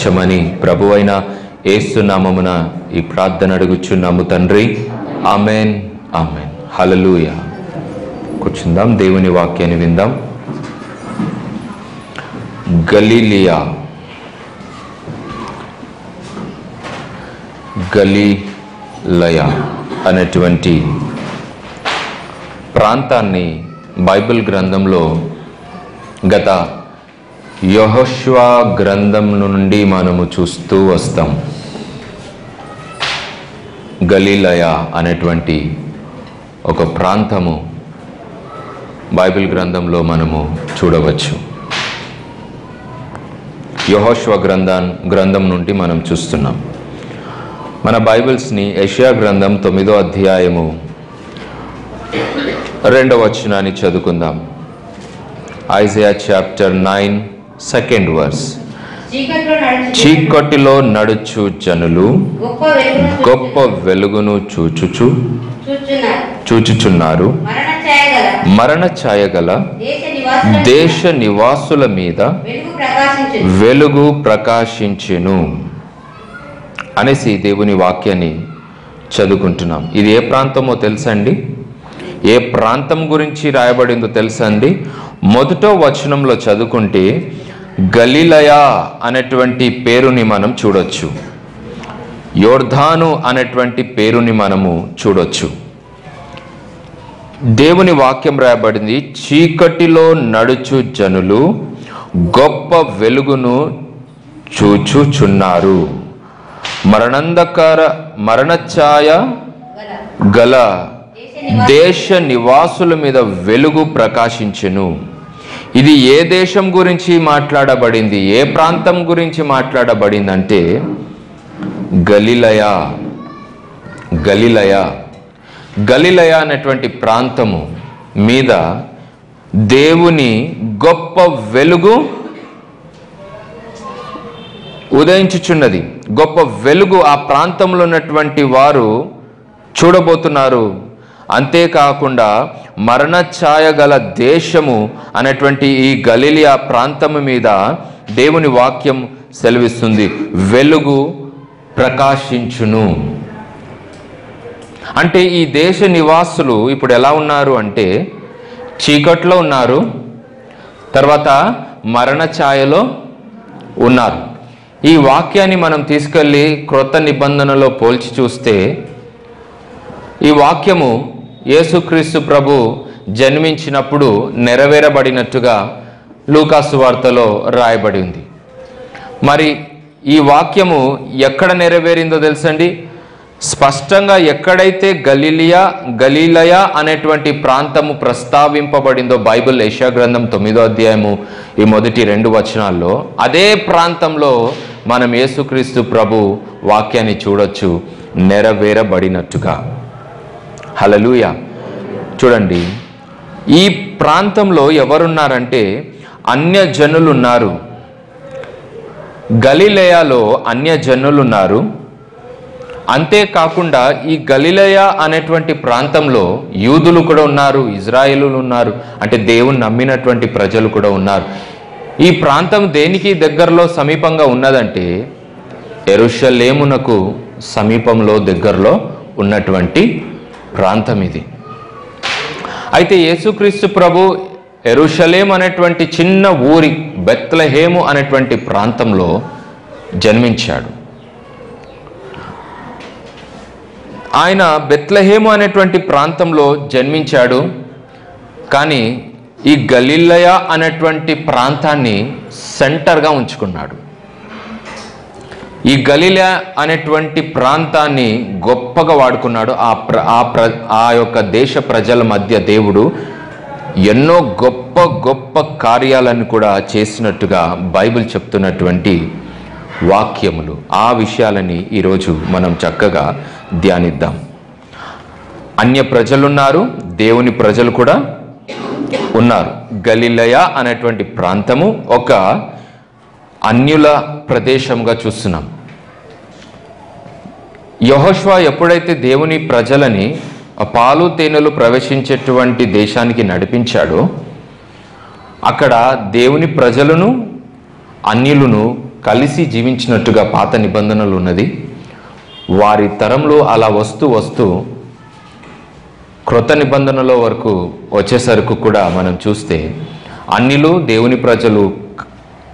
క్షమని ప్రభువైన యేసు నామమున ఈ ప్రార్థన అడుగుచున్నాము తండ్రి. Amen amen. హల్లెలూయా. కూర్చుందాం, దేవుని వాక్యాన్ని విందాం. గలిలయ అనేటువంటి ప్రాంతాన్ని బైబిల్ గ్రంథంలో గత యెహోషువ గ్రంథం నుండి మనము చూస్తూ వస్తాం. గలిలయ అనేటువంటి ఒక ప్రాంతము బైబిల్ గ్రంథంలో మనము చూడవచ్చు. యెహోషువ గ్రంథం నుండి మనం చూస్తున్నాం. మన బైబిల్స్ని యెషయా గ్రంథం 9వ అధ్యాయము 2వ వచనాన్ని చదువుకుందాం. Isaiah chapter 9 2nd verse. చీకటిలో నడుచు జనులు గొప్ప వెలుగును చూచుచున్నారు. మరణ ఛాయగల దేశ నివాసుల మీద వెలుగు ప్రకాశించెను అనేసి దేవుని వాక్యాన్ని చదువుకుంటున్నాం. ఇది ఏ ప్రాంతమో తెలుసండి? ఏ ప్రాంతం గురించి రాయబడిందో తెలుసా అండి? మొదటో వచనంలో చదువుకుంటే గలిలయ అనేటువంటి పేరుని మనం చూడొచ్చు. యోర్దాను అనేటువంటి పేరుని మనము చూడొచ్చు. దేవుని వాక్యం రాయబడింది, చీకటిలో నడుచు జనులు గొప్ప వెలుగును చూచుచున్నారు. మరణ ఛాయ గల దేశ నివాసుల మీద వెలుగు ప్రకాశించెను. ఇది ఏ దేశం గురించి మాట్లాడబడింది? ఏ ప్రాంతం గురించి మాట్లాడబడింది అంటే గలిలయ. గలిలయ అనేటువంటి ప్రాంతము మీద దేవుని గొప్ప వెలుగు ఉదయించుచున్నది. గొప్ప వెలుగు ఆ ప్రాంతంలో ఉన్నటువంటి వారు చూడబోతున్నారు. అంతేకాకుండా మరణ ఛాయ గల దేశము అనేటువంటి ఈ గలిలయ ప్రాంతము మీద దేవుని వాక్యం సెలవిస్తుంది, వెలుగు ప్రకాశించును. అంటే ఈ దేశ నివాసులు ఇప్పుడు ఎలా ఉన్నారు అంటే చీకట్లో ఉన్నారు, తర్వాత మరణ ఛాయలో ఉన్నారు. ఈ వాక్యాన్ని మనం తీసుకెళ్ళి క్రొత్త నిబంధనలో పోల్చి చూస్తే ఈ వాక్యము యేసుక్రీస్తు ప్రభు జన్మించినప్పుడు నెరవేరబడినట్టుగా లూకాసు వార్తలో రాయబడి ఉంది. మరి ఈ వాక్యము ఎక్కడ నెరవేరిందో తెలుసండి? స్పష్టంగా ఎక్కడైతే గలిలయ అనేటువంటి ప్రాంతము ప్రస్తావింపబడిందో బైబిల్ యెషయా గ్రంథం 9వ అధ్యాయము ఈ మొదటి 2 వచనాల్లో, అదే ప్రాంతంలో మనం యేసుక్రీస్తు ప్రభు వాక్యాన్ని చూడొచ్చు నెరవేరబడినట్టుగా. హల్లెలూయా. చూడండి, ఈ ప్రాంతంలో ఎవరున్నారంటే అన్యజనులు ఉన్నారు. గలిలయలో అన్యజనులు ఉన్నారు. అంతేకాకుండా ఈ గలిలయ అనేటువంటి ప్రాంతంలో యూదులు కూడా ఉన్నారు, ఇజ్రాయేలులు ఉన్నారు, అంటే దేవుని నమ్మినటువంటి ప్రజలు కూడా ఉన్నారు. ఈ ప్రాంతం దేనికి దగ్గరలో సమీపంగా ఉన్నదంటే యెరూషలేమునకు సమీపంలో దగ్గరలో ఉన్నటువంటి ప్రాంతం ఇది. అయితే యేసుక్రీస్తు ప్రభు యెరూషలేం అనేటువంటి చిన్న ఊరి బెత్లెహేము అనేటువంటి ప్రాంతంలో జన్మించాడు. ఆయన బెత్లెహేము అనేటువంటి ప్రాంతంలో జన్మించాడు. కానీ ఈ గలిలయ అనేటువంటి ప్రాంతాన్ని సెంటర్గా ఉంచుకున్నాడు. ఈ గలిలయ అనేటువంటి ప్రాంతాన్ని గొప్పగా వాడుకున్నాడు. ఆ యొక్క దేశ ప్రజల మధ్య దేవుడు ఎన్నో గొప్ప గొప్ప కార్యాలను కూడా చేసినట్టుగా బైబిల్ చెప్తున్నటువంటి వాక్యములు. ఆ విషయాలని ఈరోజు మనం చక్కగా ధ్యానిద్దాం. అన్య ప్రజలున్నారు, దేవుని ప్రజలు కూడా ఉన్నారు. గలిలయ అనేటువంటి ప్రాంతము ఒక అన్యుల ప్రదేశంగా చూస్తున్నాం. యెహోషువ ఎప్పుడైతే దేవుని ప్రజలని పాలు తేనెలు ప్రవేశించేటువంటి దేశానికి నడిపించాడో అక్కడ దేవుని ప్రజలను అన్యులను కలిసి జీవించినట్టుగా పాత నిబంధనలు ఉన్నది. వారి తరంలో అలా వస్తూ వస్తూ క్రొత్త నిబంధనలో వరకు వచ్చేసరికి కూడా మనం చూస్తే అన్నిలో దేవుని ప్రజలు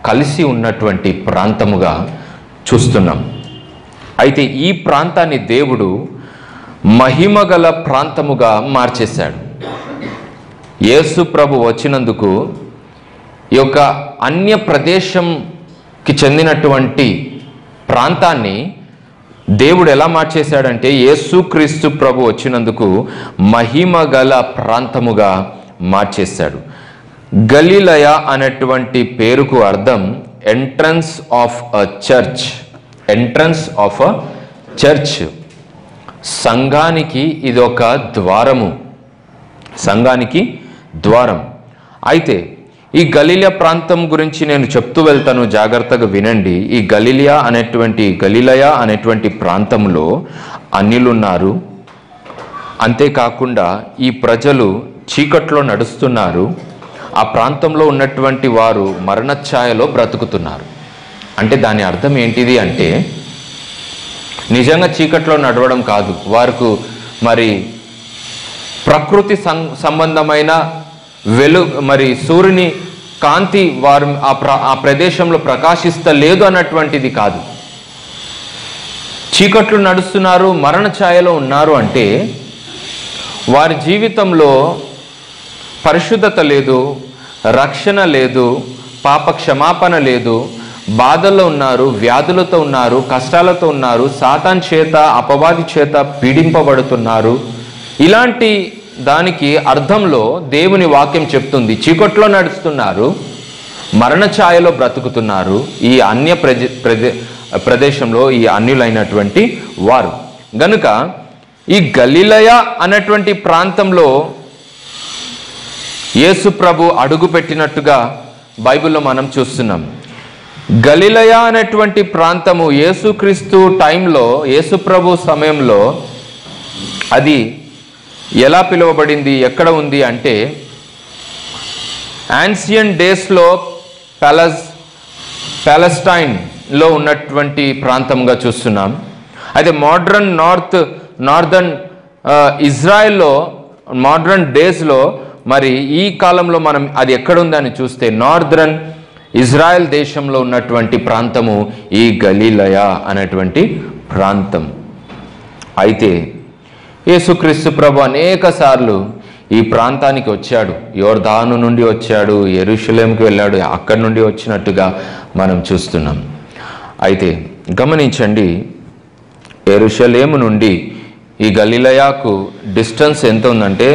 కలిసి ఉన్నటువంటి ప్రాంతముగా చూస్తున్నాం. అయితే ఈ ప్రాంతాన్ని దేవుడు మహిమగల ప్రాంతముగా మార్చేశాడు. యేసు ప్రభు వచ్చినందుకు ఈ యొక్క అన్య ప్రదేశంకి చెందినటువంటి ప్రాంతాన్ని దేవుడు ఎలా మార్చేశాడంటే, యేసుక్రీస్తు ప్రభు వచ్చినందుకు మహిమగల ప్రాంతముగా మార్చేశాడు. గలిలయ అనేటువంటి పేరుకు అర్థం entrance of a church. Entrance of a church. సంఘానికి ఇది ఒక ద్వారము. సంఘానికి ద్వారం. అయితే ఈ గలిలయ ప్రాంతం గురించి నేను చెప్తూ వెళ్తాను, జాగ్రత్తగా వినండి. ఈ గలిలయ అనేటువంటి ప్రాంతంలో అన్యులున్నారు. అంతేకాకుండా ఈ ప్రజలు చీకట్లో నడుస్తున్నారు. ఆ ప్రాంతంలో ఉన్నటువంటి వారు మరణఛాయలో బ్రతుకుతున్నారు. అంటే దాని అర్థం ఏంటిది అంటే, నిజంగా చీకట్లో నడవడం కాదు, వారికి మరి ప్రకృతి సంబంధమైన మరి సూర్యుని కాంతి వారు ఆ ప్రదేశంలో ప్రకాశిస్తలేదు అన్నటువంటిది కాదు. చీకట్లు నడుస్తున్నారు, మరణ ఛాయలో ఉన్నారు అంటే వారి జీవితంలో పరిశుద్ధత లేదు, రక్షణ లేదు, పాప క్షమాపణ లేదు, బాధల్లో ఉన్నారు, వ్యాధులతో ఉన్నారు, కష్టాలతో ఉన్నారు, సాతాన్ చేత అపవాది చేత పీడింపబడుతున్నారు. ఇలాంటి దానికి అర్థంలో దేవుని వాక్యం చెప్తుంది, చీకట్లో నడుస్తున్నారు, మరణ ఛాయలో బ్రతుకుతున్నారు ఈ అన్య ప్రదేశంలో ఈ అన్యులైనటువంటి వారు. గనుక ఈ గలిలయ అనేటువంటి ప్రాంతంలో యేసు ప్రభు అడుగు పెట్టినట్టుగా బైబిల్లో మనం చూస్తున్నాం. గలిలయ అనేటువంటి ప్రాంతము యేసుక్రీస్తు టైంలో, యేసు ప్రభు సమయంలో అది ఎలా పిలువబడింది, ఎక్కడ ఉంది అంటే, యాన్సియన్ డేస్లో ప్యాలెస్టైన్లో ఉన్నటువంటి ప్రాంతంగా చూస్తున్నాం. అయితే నార్దర్న్ ఇజ్రాయెల్లో మోడ్రన్ డేస్లో మరి ఈ కాలంలో మనం అది ఎక్కడుందని చూస్తే నార్దర్న్ ఇజ్రాయెల్ దేశంలో ఉన్నటువంటి ప్రాంతము ఈ గలిలయ అనేటువంటి ప్రాంతం. అయితే యేసుక్రీస్తు ప్రభు అనేక సార్లు ఈ ప్రాంతానికి వచ్చాడు. యోర్దాను నుండి వచ్చాడు, యెరూషలేంకి వెళ్ళాడు, అక్కడి నుండి వచ్చినట్టుగా మనం చూస్తున్నాం. అయితే గమనించండి, యెరూషలేము నుండి ఈ గలిలయకు డిస్టెన్స్ ఎంత ఉందంటే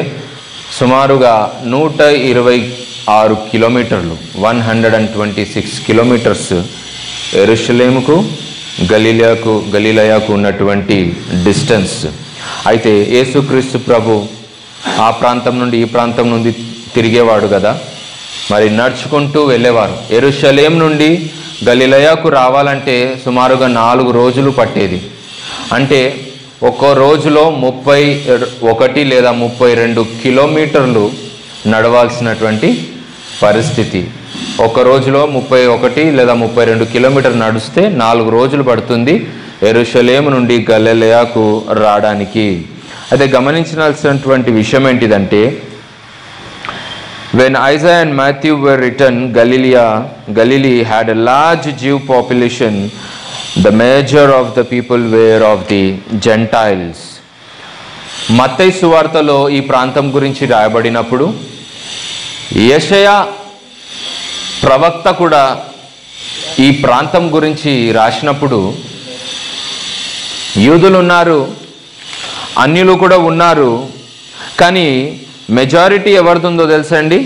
సుమారుగా 126 కిలోమీటర్లు, 126 కిలోమీటర్స్ యెరూషలేముకు గలిలయకు ఉన్నటువంటి డిస్టెన్స్. అయితే యేసుక్రీస్తు ప్రభు ఆ ప్రాంతం నుండి ఈ ప్రాంతం నుండి తిరిగేవాడు కదా, మరి నడుచుకుంటూ వెళ్ళేవారు. యెరూషలేం నుండి గలిలయకు రావాలంటే సుమారుగా 4 రోజులు పట్టేది. అంటే ఒక్కో రోజులో 31 లేదా 32 కిలోమీటర్లు నడవాల్సినటువంటి పరిస్థితి. ఒక రోజులో 31 లేదా 32 కిలోమీటర్లు నడిస్తే 4 రోజులు పడుతుంది యెరూషలేము నుండి గలిలయకు రావడానికి. అయితే గమనించాల్సినటువంటి విషయం ఏంటిదంటే, when Isaiah and Matthew were written, Galilee had a large Jew population. The major of the people were of the Gentiles. మత్తయి సువార్తలో ఈ ప్రాంతం గురించి రాయబడినప్పుడు, యెషయా ప్రవక్త కూడా ఈ ప్రాంతం గురించి రాసినప్పుడు, యూదులు ఉన్నారు, అన్యులు కూడా ఉన్నారు, కానీ మెజారిటీ ఎవరిదుందో తెలుసా అండి?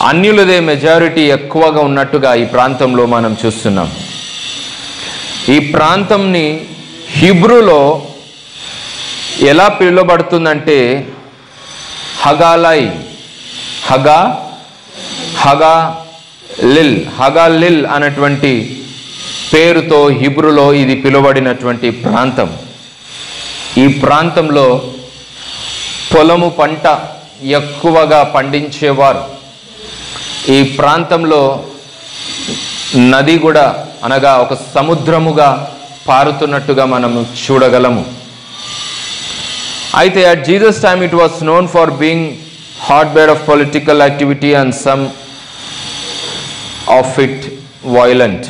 అన్యులదే మెజారిటీ ఎక్కువగా ఉన్నట్టుగా ఈ ప్రాంతంలో మనం చూస్తున్నాం. ఈ ప్రాంతంని హీబ్రూలో ఎలా పిలువబడుతుందంటే హగాలిల్ అనేటువంటి పేరుతో హీబ్రూలో ఇది పిలువబడినటువంటి ప్రాంతం. ఈ ప్రాంతంలో పొలము పంట ఎక్కువగా పండించేవారు. ఈ ప్రాంతంలో నది కూడా అనగా ఒక సముద్రముగా పారుతున్నట్టుగా మనము చూడగలము. అయితే at Jesus time it was known for being hotbed of political activity and some of it violent.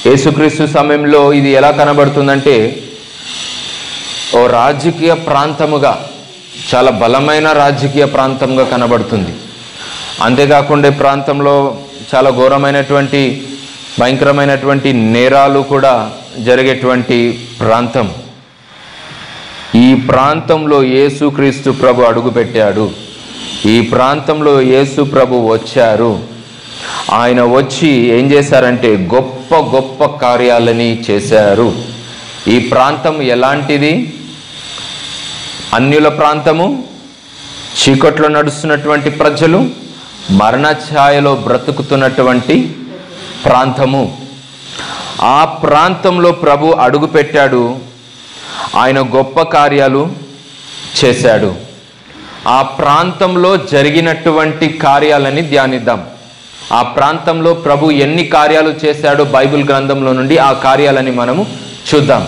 యేసుక్రీస్తు సమయంలో ఇది ఎలా కనబడుతుందంటే ఓ రాజకీయ ప్రాంతముగా, చాలా బలమైన రాజకీయ ప్రాంతంగా కనబడుతుంది. అంతేకాకుండా ఈ ప్రాంతంలో చాలా ఘోరమైనటువంటి భయంకరమైనటువంటి నేరాలు కూడా జరిగేటువంటి ప్రాంతం. ఈ ప్రాంతంలో యేసుక్రీస్తు ప్రభు అడుగుపెట్టాడు. ఈ ప్రాంతంలో యేసు ప్రభు వచ్చారు. ఆయన వచ్చి ఏం చేశారంటే గొప్ప గొప్ప కార్యాలని చేశారు. ఈ ప్రాంతం ఎలాంటిది? అన్యుల ప్రాంతము, చీకట్లో నడుస్తున్నటువంటి ప్రజలు, మరణ ఛాయలో బ్రతుకుతున్నటువంటి ప్రాంతము. ఆ ప్రాంతంలో ప్రభు అడుగుపెట్టాడు. ఆయన గొప్ప కార్యాలు చేశాడు. ఆ ప్రాంతంలో జరిగినటువంటి కార్యాలని ధ్యానిద్దాం. ఆ ప్రాంతంలో ప్రభు ఎన్ని కార్యాలు చేశాడో బైబిల్ గ్రంథంలో నుండి ఆ కార్యాలని మనము చూద్దాం.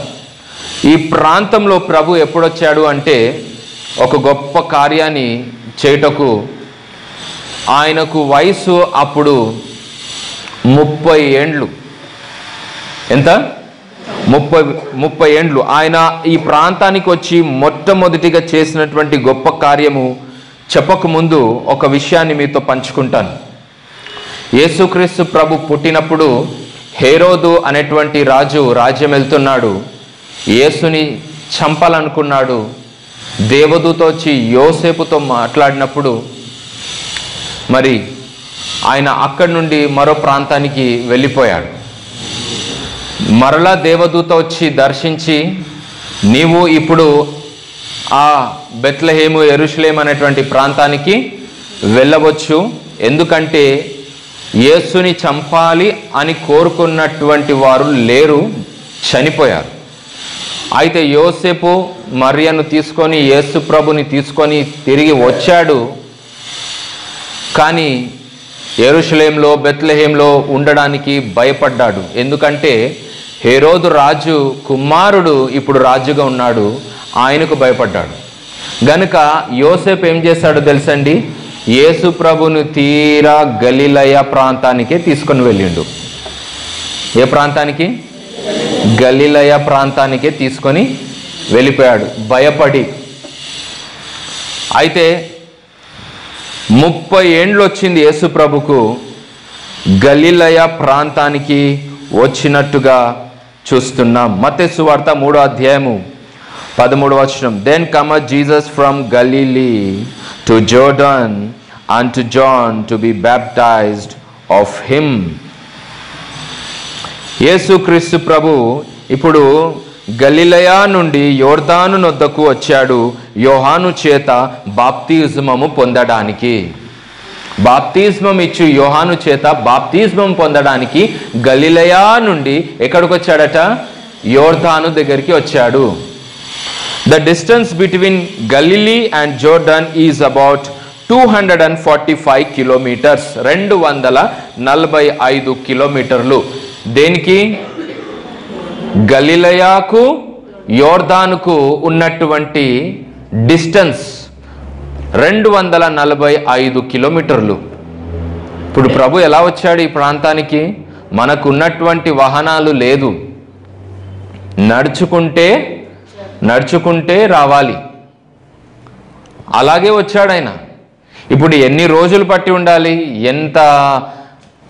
ఈ ప్రాంతంలో ప్రభు ఎప్పుడొచ్చాడు అంటే ఒక గొప్ప కార్యాన్ని చేయుటకు ఆయనకు వయసు అప్పుడు 30 ఏండ్లు. ఎంత? 30 ఏండ్లు. ఆయన ఈ ప్రాంతానికి వచ్చి మొట్టమొదటిగా చేసినటువంటి గొప్ప కార్యము చెప్పకముందు ఒక విషయాన్ని మీతో పంచుకుంటాను. యేసుక్రీస్తు ప్రభు పుట్టినప్పుడు హేరోదు అనేటువంటి రాజు రాజ్యం వెళ్తున్నాడు. యేసుని చంపాలనుకున్నాడు. దేవదూత వచ్చి యోసేపుతో మాట్లాడినప్పుడు మరి ఆయన అక్కడి నుండి మరో ప్రాంతానికి వెళ్ళిపోయాడు. మరలా దేవదూత వచ్చి దర్శించి, నీవు ఇప్పుడు ఆ బెత్లెహేము యెరూషలేము అనేటువంటి ప్రాంతానికి వెళ్ళవచ్చు, ఎందుకంటే యేసుని చంపాలి అని కోరుకున్నటువంటి వారు లేరు, చనిపోయారు. అయితే యోసేపు మరియను తీసుకొని యేసు ప్రభుని తీసుకొని తిరిగి వచ్చాడు. కానీ యెరూషలేంలో బెత్లెహేంలో ఉండడానికి భయపడ్డాడు. ఎందుకంటే హేరోదు రాజు కుమారుడు ఇప్పుడు రాజుగా ఉన్నాడు, ఆయనకు భయపడ్డాడు. గనుక యోసేపు ఏం చేశాడో తెలుసండి, యేసు ప్రభుని తీరా గలిలయ ప్రాంతానికే తీసుకొని వెళ్ళిండు. ఏ ప్రాంతానికి? గలిలయ ప్రాంతానికే తీసుకొని వెళ్ళిపోయాడు భయపడి. అయితే 30 ఏండ్లు వచ్చింది యేసు ప్రభుకు గలిలయ ప్రాంతానికి వచ్చినట్టుగా చూస్తున్నాం. మత్తయి సువార్త 3వ అధ్యాయము 13వ వచనం. Then cometh Jesus from Galilee to Jordan unto John to be baptized of him. యేసుక్రీస్తు ప్రభు ఇప్పుడు గలిలయ నుండి యోర్దాను నొద్దకు వచ్చాడు యోహాను చేత బాప్తిస్మము పొందడానికి. బాప్తిస్మం ఇచ్చు యోహాను చేత బాప్తిస్మం పొందడానికి గలిలయ నుండి ఎక్కడికి వచ్చాడట? యోర్దాను దగ్గరికి వచ్చాడు. The distance between Galilee and Jordan is about 245 kilometers. 245 కిలోమీటర్లు. దేనికి? గలిలయాకు యోర్దానుకు ఉన్నటువంటి డిస్టెన్స్ 245 కిలోమీటర్లు. ఇప్పుడు ప్రభు ఎలా వచ్చాడు ఈ ప్రాంతానికి? మనకు ఉన్నటువంటి వాహనాలు లేదు, నడుచుకుంటే రావాలి. అలాగే వచ్చాడు ఆయన. ఇప్పుడు ఎన్ని రోజులు పట్టి ఉండాలి? ఎంత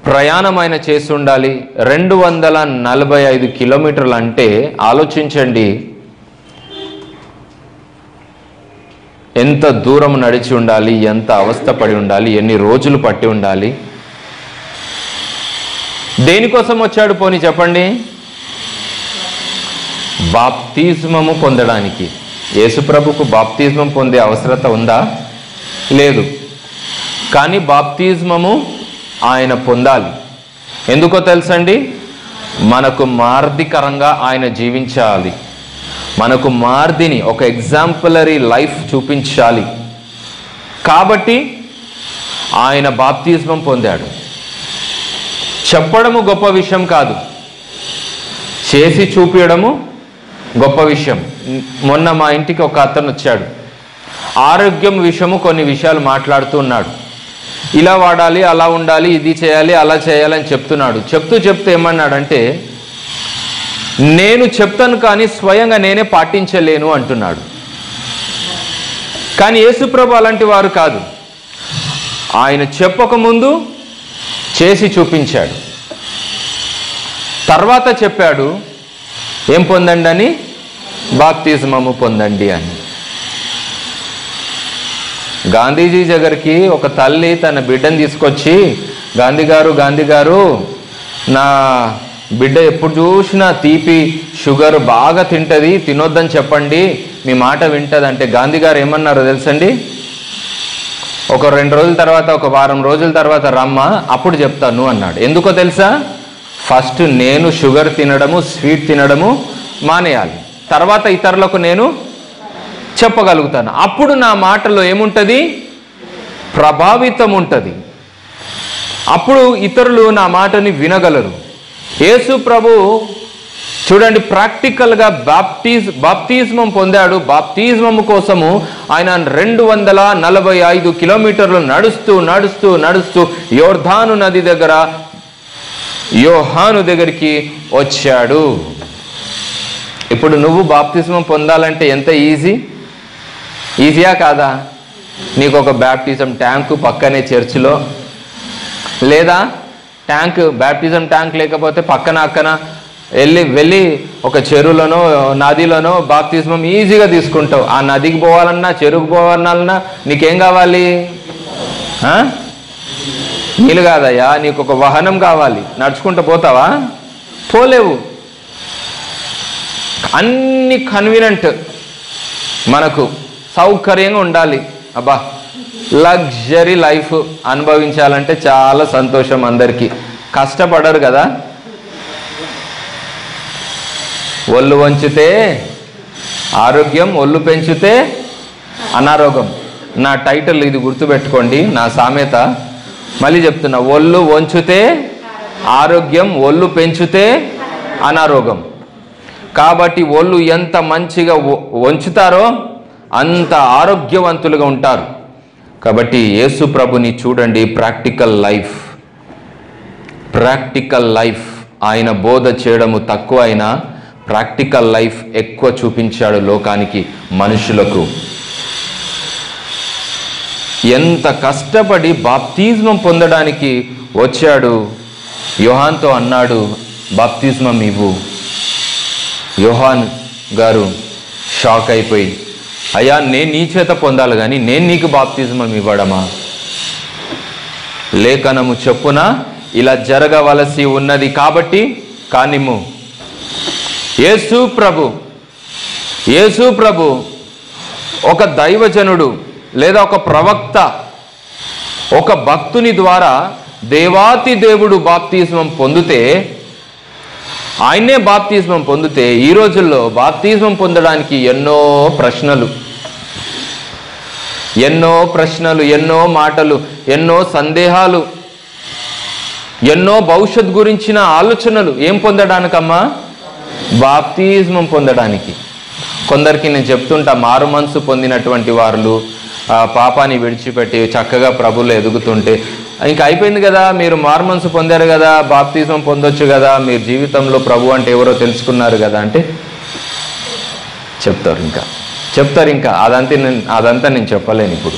ప్రయాణం ఆయన చేసి ఉండాలి? 245 కిలోమీటర్లు అంటే ఆలోచించండి, ఎంత దూరం నడిచి ఉండాలి, ఎంత అవస్థపడి ఉండాలి, ఎన్ని రోజులు పట్టి ఉండాలి. దేనికోసం వచ్చాడు పోనీ చెప్పండి? బాప్తిస్మము పొందడానికి. యేసుప్రభుకు బాప్తిస్మం పొందే అవసరత ఉందా? లేదు. కానీ బాప్తిస్మము ఆయన పొందాలి. ఎందుకో తెలుసండి? మనకు మార్దికరంగా ఆయన జీవించాలి, మనకు మార్దిని ఒక ఎగ్జాంపులరీ లైఫ్ చూపించాలి. కాబట్టి ఆయన బాప్తిస్మం పొందాడు. చెప్పడము గొప్ప విషయం కాదు, చేసి చూపించడము గొప్ప విషయం. మొన్న మా ఇంటికి ఒక అతను వచ్చాడు, ఆరోగ్యం విషయము కొన్ని విషయాలు మాట్లాడుతూ ఉన్నాడు. ఇలా వాడాలి, అలా ఉండాలి, ఇది చేయాలి, అలా చేయాలని చెప్తున్నాడు. చెప్తూ ఏమన్నాడంటే, నేను చెప్తాను కానీ స్వయంగా నేనే పాటించలేను అంటున్నాడు. కానీ యేసుప్రభు అలాంటి వారు కాదు. ఆయన చెప్పకముందు చేసి చూపించాడు, తర్వాత చెప్పాడు ఏం పొందండి అని, బాప్తిజమము పొందండి అని. గాంధీజీ దగ్గరికి ఒక తల్లి తన బిడ్డను తీసుకొచ్చి, గాంధీ గారు నా బిడ్డ ఎప్పుడు చూసినా తీపి షుగర్ బాగా తింటుంది, తినొద్దని చెప్పండి, మీ మాట వింటుంది అంటే గాంధీ గారు ఏమన్నారో తెలుసండి? ఒక 2 రోజుల తర్వాత, ఒక వారం రోజుల తర్వాత రమ్మా, అప్పుడు చెప్తాను అన్నాడు. ఎందుకో తెలుసా? ఫస్ట్ నేను షుగర్ తినడము, స్వీట్ తినడము మానేయాలి, తర్వాత ఇతరులకు నేను చెప్పగలుగుతాను. అప్పుడు నా మాటలో ఏముంటుంది? ప్రభావితం ఉంటుంది. అప్పుడు ఇతరులు నా మాటని వినగలరు. యేసు ప్రభు చూడండి, ప్రాక్టికల్గా బాప్తిజమం పొందాడు. బాప్తిజమం కోసము ఆయన 245 కిలోమీటర్లు నడుస్తూ యోర్దాను నది దగ్గర యోహాను దగ్గరికి వచ్చాడు. ఇప్పుడు నువ్వు బాప్తిజమం పొందాలంటే ఎంత ఈజీయా కాదా? నీకు ఒక బాప్టిజం ట్యాంకు పక్కనే చర్చిలో, లేదా బాప్టిజం ట్యాంక్ లేకపోతే అక్కన వెళ్ళి ఒక చెరువులోనో నదిలోనో బాప్తిజమం ఈజీగా తీసుకుంటావు. ఆ నదికి పోవాలన్నా, చెరువుకు పోవాలన్నా నీకేం కావాలి? నీళ్ళు కాదయ్యా, నీకు ఒక వాహనం కావాలి. నడుచుకుంటూ పోతావా? పోలేవు. అన్ని కన్వీనియంట్, మనకు సౌకర్యంగా ఉండాలి. అబ్బా, లగ్జరీ లైఫ్ అనుభవించాలంటే చాలా సంతోషం. అందరికీ కష్టపడరు కదా. ఒళ్ళు వంచితే ఆరోగ్యం, ఒళ్ళు పెంచితే అనారోగ్యం. నా టైటిల్ ఇది గుర్తుపెట్టుకోండి, నా సామెత. మళ్ళీ చెప్తున్నా, ఒళ్ళు వంచితే ఆరోగ్యం, ఒళ్ళు పెంచితే అనారోగ్యం. కాబట్టి ఒళ్ళు ఎంత మంచిగా వంచుతారో అంత ఆరోగ్యవంతులుగా ఉంటారు. కాబట్టి యేసు ప్రభుని చూడండి, ప్రాక్టికల్ లైఫ్ ఆయన బోధ చేయడము తక్కువ అయినా ప్రాక్టికల్ లైఫ్ ఎక్కువ చూపించాడు లోకానికి, మనుషులకు. ఎంత కష్టపడి బాప్తిజమం పొందడానికి వచ్చాడు. యోహాన్తో అన్నాడు, బాప్తిజమం ఇవ్వు. యోహాన్ గారు షాక్ అయిపోయి, అయ్యా నేను నీ చేత పొందాలి కానీ నేను నీకు బాప్తిజమం ఇవ్వడమా? లేఖనము చెప్పున ఇలా జరగవలసి ఉన్నది కాబట్టి కానిమ్ము. యేసు ప్రభు ఒక దైవజనుడు లేదా ఒక ప్రవక్త, ఒక భక్తుని ద్వారా దేవాతి దేవుడు బాప్తిజమం పొందితే, ఆయనే బాప్తిజమం పొందితే, ఈ రోజుల్లో బాప్తిజమం పొందడానికి ఎన్నో ప్రశ్నలు, ఎన్నో మాటలు, ఎన్నో సందేహాలు, ఎన్నో భవిష్యత్ గురించిన ఆలోచనలు. ఏం పొందడానికమ్మా? బాప్తిజమం పొందడానికి. కొందరికి నేను చెప్తుంటా, మారు మనసు పొందినటువంటి వారు పాపాన్ని విడిచిపెట్టి చక్కగా ప్రభువులో ఎదుగుతుంటే, ఇంకా అయిపోయింది కదా, మీరు మారు మనసు పొందారు కదా, బాప్తిజమం పొందొచ్చు కదా, మీరు జీవితంలో ప్రభు అంటే ఎవరో తెలుసుకున్నారు కదా అంటే చెప్తారు ఇంకా అదంతా నేను చెప్పలేను. ఇప్పుడు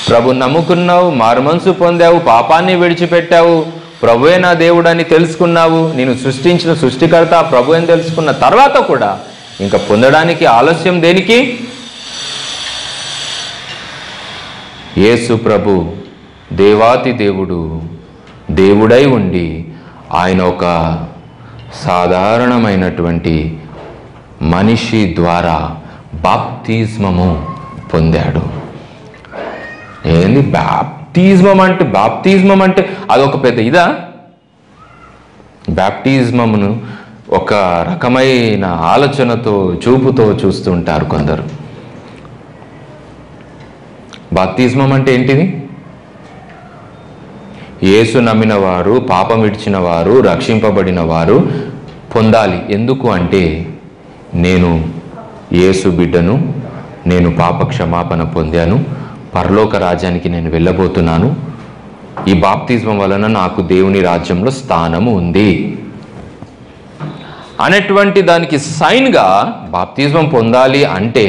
ప్రభు నమ్ముకున్నావు, మారు మనసు పొందావు, పాపాన్ని విడిచిపెట్టావు, ప్రభువే నా దేవుడు అని తెలుసుకున్నావు, నేను సృష్టించిన సృష్టికర్త ప్రభు అని తెలుసుకున్న తర్వాత కూడా ఇంకా పొందడానికి ఆలస్యం దేనికి? యేసు ప్రభు దేవాతి దేవుడు, దేవుడై ఉండి ఆయన ఒక సాధారణమైనటువంటి మనిషి ద్వారా బాప్తిజమము పొందాడు. ఏంది బాప్తిజమం అంటే అదొక పెద్ద ఇదా? బాప్తిజమమును ఒక రకమైన ఆలోచనతో, చూపుతో చూస్తుంటారు కొందరు. బాప్తిజమం అంటే ఏంటిది? యేసు నమ్మిన వారు, పాపం విడిచిన వారు, రక్షింపబడిన వారు పొందాలి. ఎందుకు అంటే నేను యేసు బిడ్డను, నేను పాప క్షమాపణ పొందాను, పరలోక రాజ్యానికి నేను వెళ్ళబోతున్నాను, ఈ బాప్తిజం వలన నాకు దేవుని రాజ్యంలో స్థానము ఉంది అనేటువంటి దానికి సైన్గా బాప్తిజం పొందాలి అంటే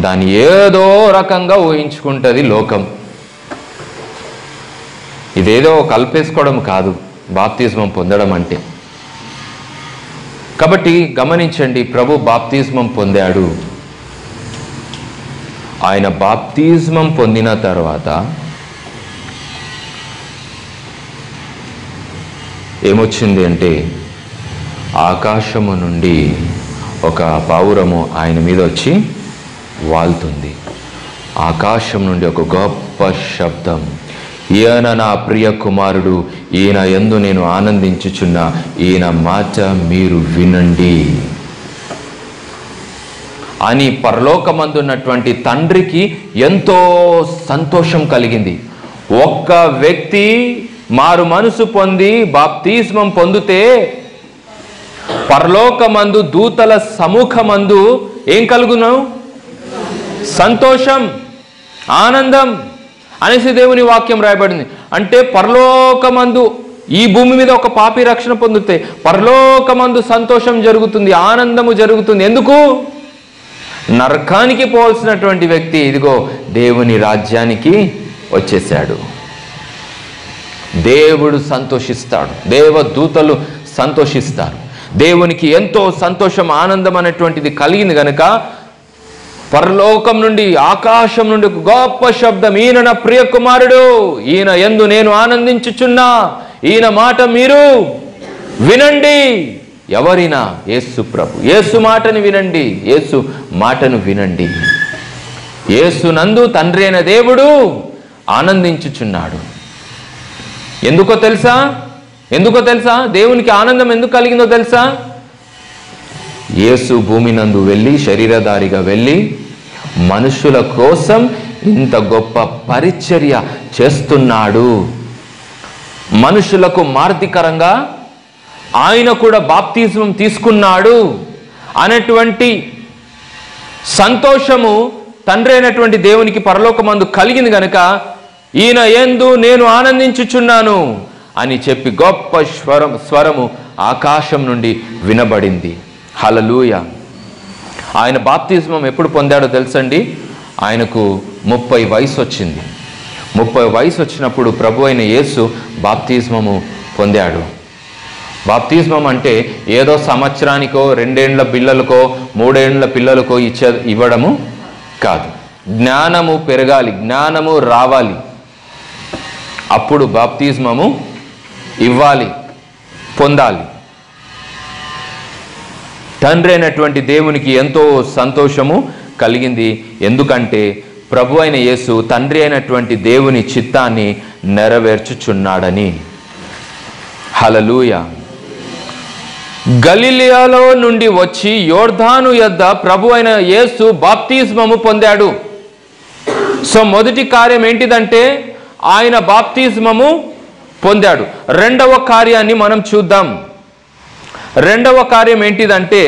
దాన్ని ఏదో రకంగా ఊహించుకుంటుంది లోకం. ఇదేదో కల్పేసుకోవడం కాదు బాప్తిజం పొందడం అంటే. కాబట్టి గమనించండి, ప్రభు బాప్తిజం పొందాడు. ఆయన బాప్తిజం పొందిన తర్వాత ఏమొచ్చింది అంటే ఆకాశము నుండి ఒక పావురము ఆయన మీద వచ్చి వాల్తుంది. ఆకాశం నుండి ఒక గొప్ప శబ్దం, ఈయన నా ప్రియ కుమారుడు, ఈయన యందు నేను ఆనందించుచున్న, ఈయన మాట మీరు వినండి అని పరలోకమందున్నటువంటి తండ్రికి ఎంతో సంతోషం కలిగింది. ఒక్క వ్యక్తి మారు మనసు పొంది బాప్తిస్మం పొందితే పరలోకమందు దూతల సముఖమందు ఏం కలుగును? సంతోషం, ఆనందం అనేసి దేవుని వాక్యం రాయబడింది. అంటే పరలోకమందు ఈ భూమి మీద ఒక పాపి రక్షణ పొందితే పరలోకమందు సంతోషం జరుగుతుంది, ఆనందము జరుగుతుంది. ఎందుకు? నరకానికి పోవాల్సినటువంటి వ్యక్తి ఇదిగో దేవుని రాజ్యానికి వచ్చేసాడు. దేవుడు సంతోషిస్తాడు, దేవదూతలు సంతోషిస్తారు. దేవునికి ఎంతో సంతోషం, ఆనందం అనేటువంటిది కలిగింది కనుక పరలోకం నుండి, ఆకాశం నుండి గొప్ప శబ్దం, ఈయన నా ప్రియ కుమారుడు, ఈయన యందు నేను ఆనందించుచున్నా, ఈయన మాట మీరు వినండి. ఎవరినా? యేసు ప్రభు. యేసు మాటను వినండి, యేసు మాటను వినండి. యేసు నందు తండ్రి అయిన దేవుడు ఆనందించుచున్నాడు. ఎందుకో తెలుసా? దేవునికి ఆనందం ఎందుకు కలిగిందో తెలుసా? యేసు భూమి నందు వెళ్ళి, శరీరధారిగా వెళ్ళి మనుషుల కోసం ఇంత గొప్ప పరిచర్య చేస్తున్నాడు. మనుషులకు మార్దికరంగా ఆయన కూడా బాప్తిజం తీసుకున్నాడు అనేటువంటి సంతోషము తండ్రి అయినటువంటి దేవునికి పరలోకమందు కలిగింది కనుక ఈయన యందు నేను ఆనందించుచున్నాను అని చెప్పి గొప్ప స్వరము ఆకాశం నుండి వినబడింది. హల్లెలూయా. ఆయన బాప్తిజం ఎప్పుడు పొందాడో తెలుసండి? ఆయనకు 30 వయసు వచ్చింది. 30 వయసు వచ్చినప్పుడు ప్రభు అయిన యేసు బాప్తిజమము పొందాడు. బాప్తిజమం అంటే ఏదో సంవత్సరానికో, 2 ఏండ్ల పిల్లలకో, 3 ఏండ్ల పిల్లలకో ఇవ్వడము కాదు. జ్ఞానము పెరగాలి, జ్ఞానము రావాలి, అప్పుడు బాప్తిజమము ఇవ్వాలి, పొందాలి. తండ్రి అయినటువంటి దేవునికి ఎంతో సంతోషము కలిగింది. ఎందుకంటే ప్రభు అయిన యేసు తండ్రి అయినటువంటి దేవుని చిత్తాన్ని నెరవేర్చుచున్నాడని. హల్లెలూయా. గలిలయలో నుండి వచ్చి యోర్దాను యొద్ద ప్రభు అయిన యేసు బాప్తిస్మము పొందాడు. సో మొదటి కార్యం ఏంటిదంటే ఆయన బాప్తిస్మము పొందాడు. రెండవ కార్యాన్ని మనం చూద్దాం. రెండవ కార్యం ఏంటిదంటే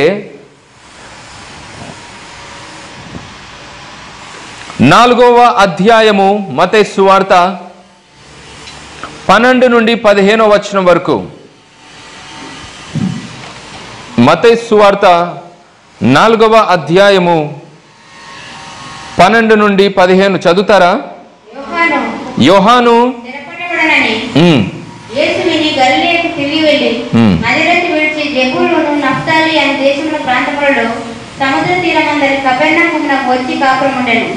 4వ అధ్యాయము మత్తయి సువార్త 12 నుండి 15వ వచనం వరకు. మత్తయి సువార్త 4వ అధ్యాయము 12 నుండి 15 చదువుతారా? యోహాను సముద్ర తీరమందరి కపెర్నహూమునకు వచ్చి కాపురముండెను.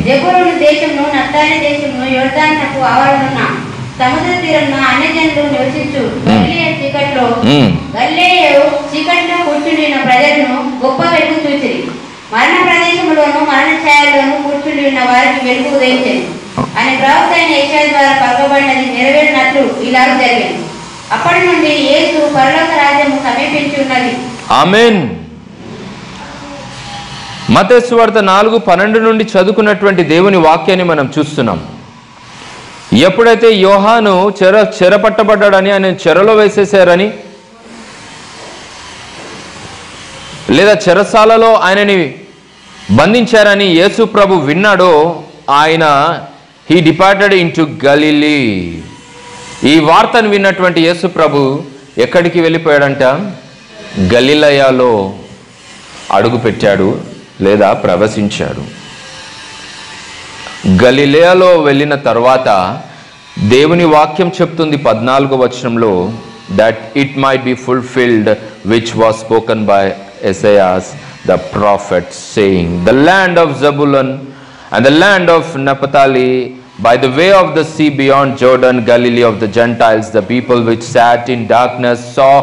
జెబూలూను దేశమును, నఫ్తాలి దేశమును, యోర్దానునకు ఆవరణున్న సముద్ర తీరమున అన్యజనులు నివసించు గలిలయలో చీకటిలో కూర్చుండిన ప్రజలను గొప్ప వెలుగు చూచిరి. మరణ ప్రదేశములోను, మరణ ఛాయలోను కూర్చుండి ఉన్న వారికి వెలుగు ఉదయించెను అని ప్రవక్త అయిన యెషయా ద్వారా పలుకబడినది నెరవేరినట్లు ఇలాగ జరిగింది. అప్పటి నుండి యేసు పరలోక రాజ్యము సమీపించి ఉన్నది. ఆమేన్. మత్తయి సువార్త 4:12 నుండి చదువుకున్నటువంటి దేవుని వాక్యాన్ని మనం చూస్తున్నాం. ఎప్పుడైతే యోహాను చెరపట్టబడ్డాడని, ఆయన చెరలో వేసేసారని, లేదా చెరసాలలో ఆయనని బంధించారని యేసు ప్రభు విన్నాడో, ఆయన హీ డిపార్టెడ్ ఇంటూ గలిలీ. ఈ వార్తను విన్నటువంటి యేసు ప్రభు ఎక్కడికి వెళ్ళిపోయాడంట? గలిలయలో అడుగు పెట్టాడు లేదా ప్రవేశించాడు. గలిలయలో వెళ్ళిన తర్వాత దేవుని వాక్యం చెప్తుంది 14వ వచనంలో, that it might be fulfilled which was spoken by Isaiah the prophet, saying, the land of Zebulun and the land of Naphtali, by the way of the sea beyond Jordan, Galilee of the Gentiles, the people which sat in darkness saw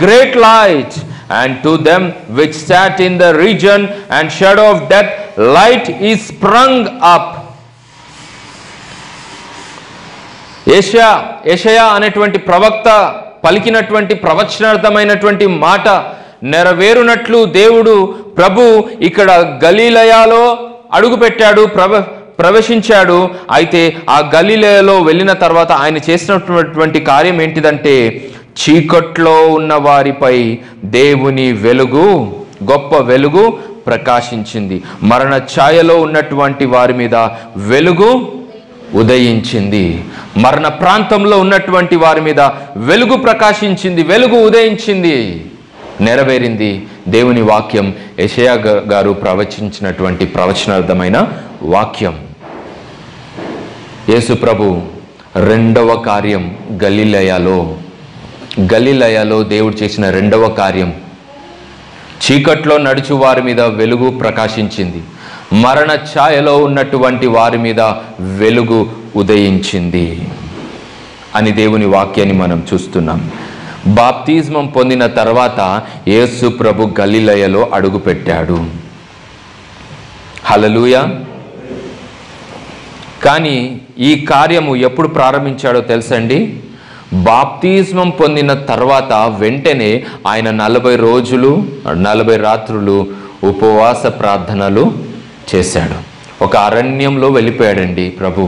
great light, and to them which sat in the region and shadow of death, light is sprung up. యెషయా అనేటువంటి ప్రవక్త పలికినటువంటి ప్రవచనార్థమైనటువంటి మాట నెరవేరునట్లు దేవుడు ప్రభు ఇక్కడ గలిలయలో అడుగుపెట్టాడు, ప్రవేశించాడు. అయితే ఆ గలిలయలో వెళ్ళిన తర్వాత ఆయన చేసినటువంటి కార్యం ఏంటిదంటే, చీకట్లో ఉన్న వారిపై దేవుని వెలుగు, గొప్ప వెలుగు ప్రకాశించింది. మరణ ఛాయలో ఉన్నటువంటి వారి మీద వెలుగు ఉదయించింది. మరణ ప్రాంతంలో ఉన్నటువంటి వారి మీద వెలుగు ప్రకాశించింది, వెలుగు ఉదయించింది, నెరవేరింది. దేవుని వాక్యం యెషయా గారు ప్రవచించినటువంటి ప్రవచనార్థమైన వాక్యం. యేసు ప్రభు రెండవ కార్యం గలిలయలో దేవుడు చేసిన రెండవ కార్యం, చీకట్లో నడుచు వారి మీద వెలుగు ప్రకాశించింది, మరణ ఛాయలో ఉన్నటువంటి వారి మీద వెలుగు ఉదయించింది అని దేవుని వాక్యాన్ని మనం చూస్తున్నాం. బాప్తిజమం పొందిన తర్వాత యేసు ప్రభు గలిలయలో అడుగుపెట్టాడు. హల్లెలూయా. కానీ ఈ కార్యము ఎప్పుడు ప్రారంభించాడో తెలుసండి? బాప్తిజమం పొందిన తర్వాత వెంటనే ఆయన 40 రోజులు 40 రాత్రులు ఉపవాస ప్రార్థనలు చేశాడు. ఒక అరణ్యంలో వెళ్ళిపోయాడండి ప్రభు.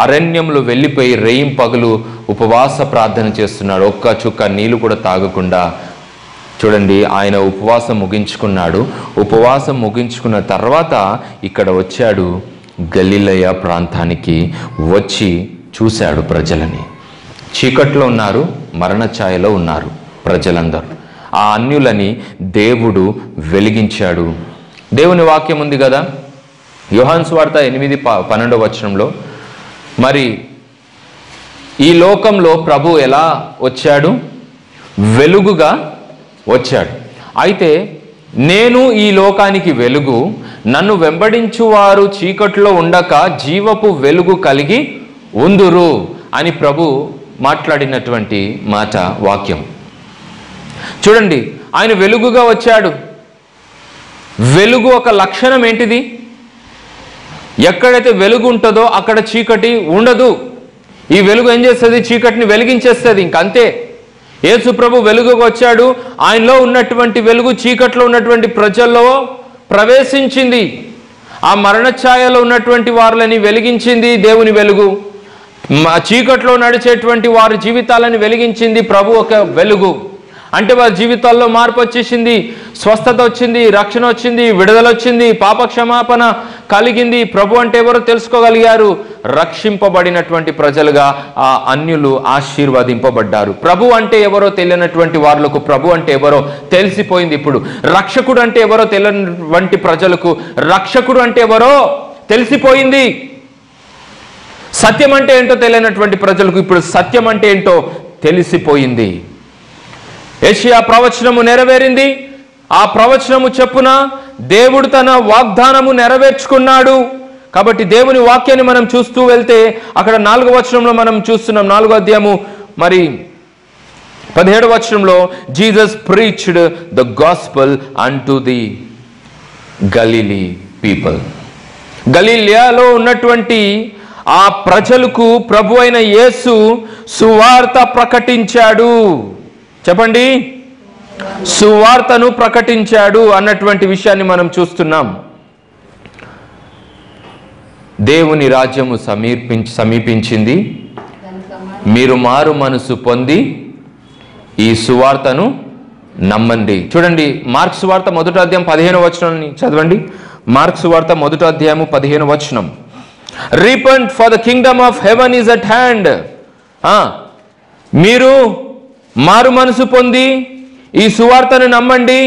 అరణ్యంలో వెళ్ళిపోయి రేయింపగలు ఉపవాస ప్రార్థన చేస్తున్నాడు. ఒక్క చుక్క నీళ్ళు కూడా తాగకుండా. చూడండి, ఆయన ఉపవాసం ముగించుకున్నాడు. ఉపవాసం ముగించుకున్న తర్వాత ఇక్కడ వచ్చాడు, గలిలయ ప్రాంతానికి వచ్చి చూశాడు ప్రజలని. చీకట్లో ఉన్నారు, మరణ ఛాయలో ఉన్నారు ప్రజలందరూ. ఆ అన్యులని దేవుడు వెలిగించాడు. దేవుని వాక్యం ఉంది కదా, యోహాను సువార్త 8:12 వచనంలో, మరి ఈ లోకంలో ప్రభు ఎలా వచ్చాడు? వెలుగుగా వచ్చాడు. అయితే నేను ఈ లోకానికి వెలుగు, నన్ను వెంబడించువారు చీకట్లో ఉండక జీవపు వెలుగు కలిగి ఉందురు అని ప్రభు మాట్లాడినటువంటి మాట వాక్యం. చూడండి, ఆయన వెలుగుగా వచ్చాడు. వెలుగు ఒక లక్షణం ఏంటిది? ఎక్కడైతే వెలుగు ఉంటుందో అక్కడ చీకటి ఉండదు. ఈ వెలుగు ఏం చేస్తుంది? చీకటిని వెలిగించేస్తుంది. ఇంకంతే. యేసు ప్రభు వెలుగుగా వచ్చాడు. ఆయనలో ఉన్నటువంటి వెలుగు చీకట్లో ఉన్నటువంటి ప్రజల్లో ప్రవేశించింది. ఆ మరణ ఛాయలో ఉన్నటువంటి వారిని వెలిగించింది దేవుని వెలుగు. చీకట్లో నడిచేటువంటి వారి జీవితాలను వెలిగించింది ప్రభు ఒక వెలుగు. అంటే వారి జీవితాల్లో మార్పు వచ్చేసింది, స్వస్థత వచ్చింది, రక్షణ వచ్చింది, విడుదల వచ్చింది, పాప క్షమాపణ కలిగింది. ప్రభు అంటే ఎవరో తెలుసుకోగలిగారు. రక్షింపబడినటువంటి ప్రజలుగా ఆ అన్యులు ఆశీర్వదింపబడ్డారు. ప్రభు అంటే ఎవరో తెలియనటువంటి వారులకు ప్రభు అంటే ఎవరో తెలిసిపోయింది. ఇప్పుడు రక్షకుడు అంటే ఎవరో తెలియనటువంటి ప్రజలకు రక్షకుడు అంటే ఎవరో తెలిసిపోయింది. సత్యం అంటే ఏంటో తెలియనటువంటి ప్రజలకు ఇప్పుడు సత్యం అంటే ఏంటో తెలిసిపోయింది. యెషయా ప్రవచనము నెరవేరింది. ఆ ప్రవచనము చెప్పున దేవుడు తన వాగ్దానము నెరవేర్చుకున్నాడు. కాబట్టి దేవుని వాక్యాన్ని మనం చూస్తూ వెళ్తే అక్కడ 4వ వచనంలో మనం చూస్తున్నాం. 4వ అధ్యాయము మరి 17వ వచనంలో, Jesus preached the gospel unto the Galilee people. గలిలయలో ఉన్నటువంటి ఆ ప్రజలకు ప్రభు అయిన యేసు సువార్త ప్రకటించాడు. చెప్పండి, సువార్తను ప్రకటించాడు అన్నటువంటి విషయాన్ని మనం చూస్తున్నాం. దేవుని రాజ్యము సమీపించింది. మీరు మారు మనసు పొంది ఈ సువార్తను నమ్మండి. చూడండి, మార్కు సువార్త 1వ అధ్యాయం 15వ వచనాన్ని చదవండి. మార్కు సువార్త 1వ అధ్యాయము 15వ వచనం. Repent for the kingdom of heaven is at hand. మీరు మారు మనసు పొంది ఈ సువార్తను నమ్మండి,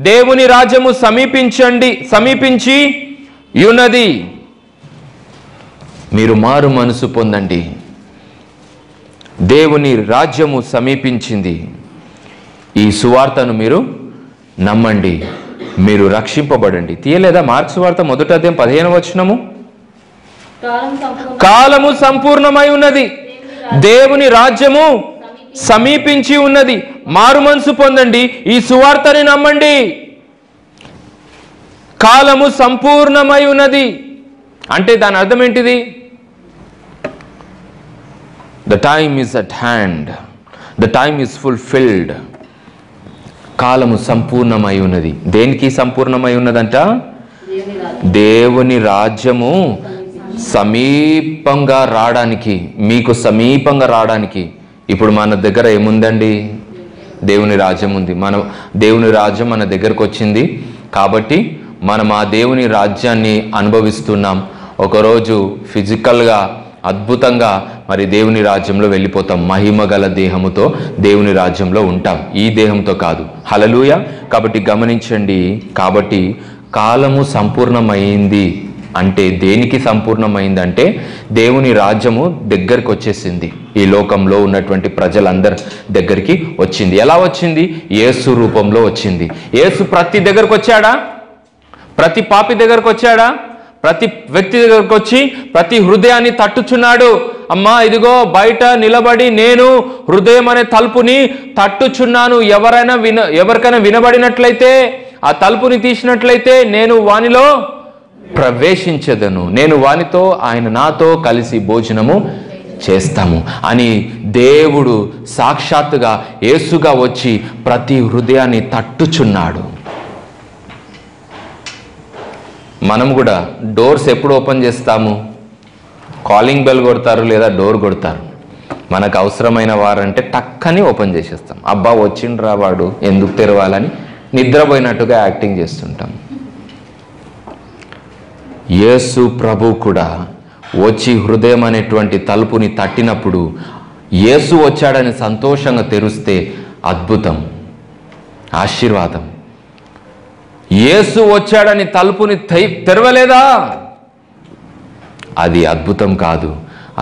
దేవుని రాజ్యము సమీపించి ఉన్నది. మీరు మారు మనసు పొందండి, దేవుని రాజ్యము సమీపించింది. ఈ సువార్తను మీరు నమ్మండి, మీరు రక్షింపబడండి. తీయలేదా మార్కు సువార్త 1వ అధ్యాయం 15వ వచనము? కాలము సంపూర్ణమై ఉన్నది, దేవుని రాజ్యము సమీపించి ఉన్నది. మారు మనసు పొందండి, ఈ సువార్తని నమ్మండి. కాలము సంపూర్ణమై ఉన్నది అంటే దాని అర్థం ఏంటిది? The time is at hand, the time is fulfilled. కాలము సంపూర్ణమై ఉన్నది. దేనికి సంపూర్ణమై ఉన్నదంట? దేవుని రాజ్యము సమీపంగా రావడానికి, మీకు సమీపంగా రావడానికి. ఇప్పుడు మన దగ్గర ఏముందండి? దేవుని రాజ్యం ఉంది. దేవుని రాజ్యం మన దగ్గరకు వచ్చింది కాబట్టి మనం ఆ దేవుని రాజ్యాన్ని అనుభవిస్తున్నాం. ఒకరోజు ఫిజికల్గా అద్భుతంగా మరి దేవుని రాజ్యంలో వెళ్ళిపోతాం. మహిమ గల దేహముతో దేవుని రాజ్యంలో ఉంటాం, ఈ దేహంతో కాదు. హల్లెలూయా. కాబట్టి గమనించండి, కాబట్టి కాలము సంపూర్ణమైంది అంటే దేనికి సంపూర్ణమైందంటే దేవుని రాజ్యము దగ్గరికి వచ్చేసింది. ఈ లోకంలో ఉన్నటువంటి ప్రజలందరి దగ్గరికి వచ్చింది. ఎలా వచ్చింది? యేసు రూపంలో వచ్చింది. యేసు ప్రతి దగ్గరకు వచ్చాడా? ప్రతి పాపి దగ్గరకు వచ్చాడా? ప్రతి వ్యక్తి దగ్గరకు వచ్చి ప్రతి హృదయాన్ని తట్టుచున్నాడు. అమ్మా ఇదిగో బయట నిలబడి నేను హృదయం అనే తలుపుని తట్టుచున్నాను. ఎవరికైనా వినబడినట్లయితే, ఆ తలుపుని తీసినట్లయితే నేను వానిలో ప్రవేశించదను, నేను వానితో, ఆయన నాతో కలిసి భోజనము చేస్తాము అని దేవుడు సాక్షాత్తుగా యేసుగా వచ్చి ప్రతి హృదయాన్ని తట్టుచున్నాడు. మనం కూడా డోర్స్ ఎప్పుడు ఓపెన్ చేస్తాము? కాలింగ్ బెల్ కొడతారు లేదా డోర్ కొడతారు. మనకు అవసరమైన వారంటే టక్కని ఓపెన్ చేసేస్తాం. అబ్బా వచ్చిండ్రా వాడు, ఎందుకు తెరవాలని నిద్రపోయినట్టుగా యాక్టింగ్ చేస్తుంటాం. యేసు ప్రభు కూడా వచ్చి హృదయం అనేటువంటి తలుపుని తట్టినప్పుడు యేసు వచ్చాడని సంతోషంగా తెరిస్తే అద్భుతం, ఆశీర్వాదం. యేసు వచ్చాడని తలుపుని తెరవలేదా? అది అద్భుతం కాదు,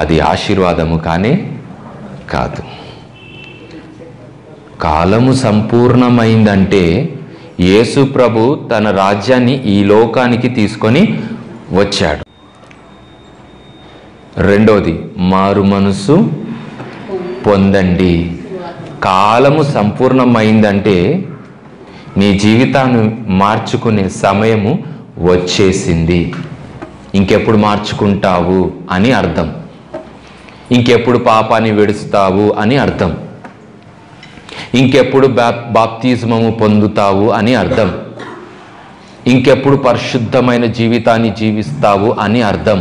అది ఆశీర్వాదము కానే కాదు. కాలము సంపూర్ణమైందంటే యేసు ప్రభు తన రాజ్యాన్ని ఈ లోకానికి తీసుకొని వచ్చాడు. రెండోది, మారు మనసు పొందండి. కాలము సంపూర్ణమైందంటే నీ జీవితాన్ని మార్చుకునే సమయము వచ్చేసింది. ఇంకెప్పుడు మార్చుకుంటావు అని అర్థం. ఇంకెప్పుడు పాపాన్ని విడుస్తావు అని అర్థం. ఇంకెప్పుడు బాప్తిజమము పొందుతావు అని అర్థం. ఇంకెప్పుడు పరిశుద్ధమైన జీవితాన్ని జీవిస్తావు అని అర్థం.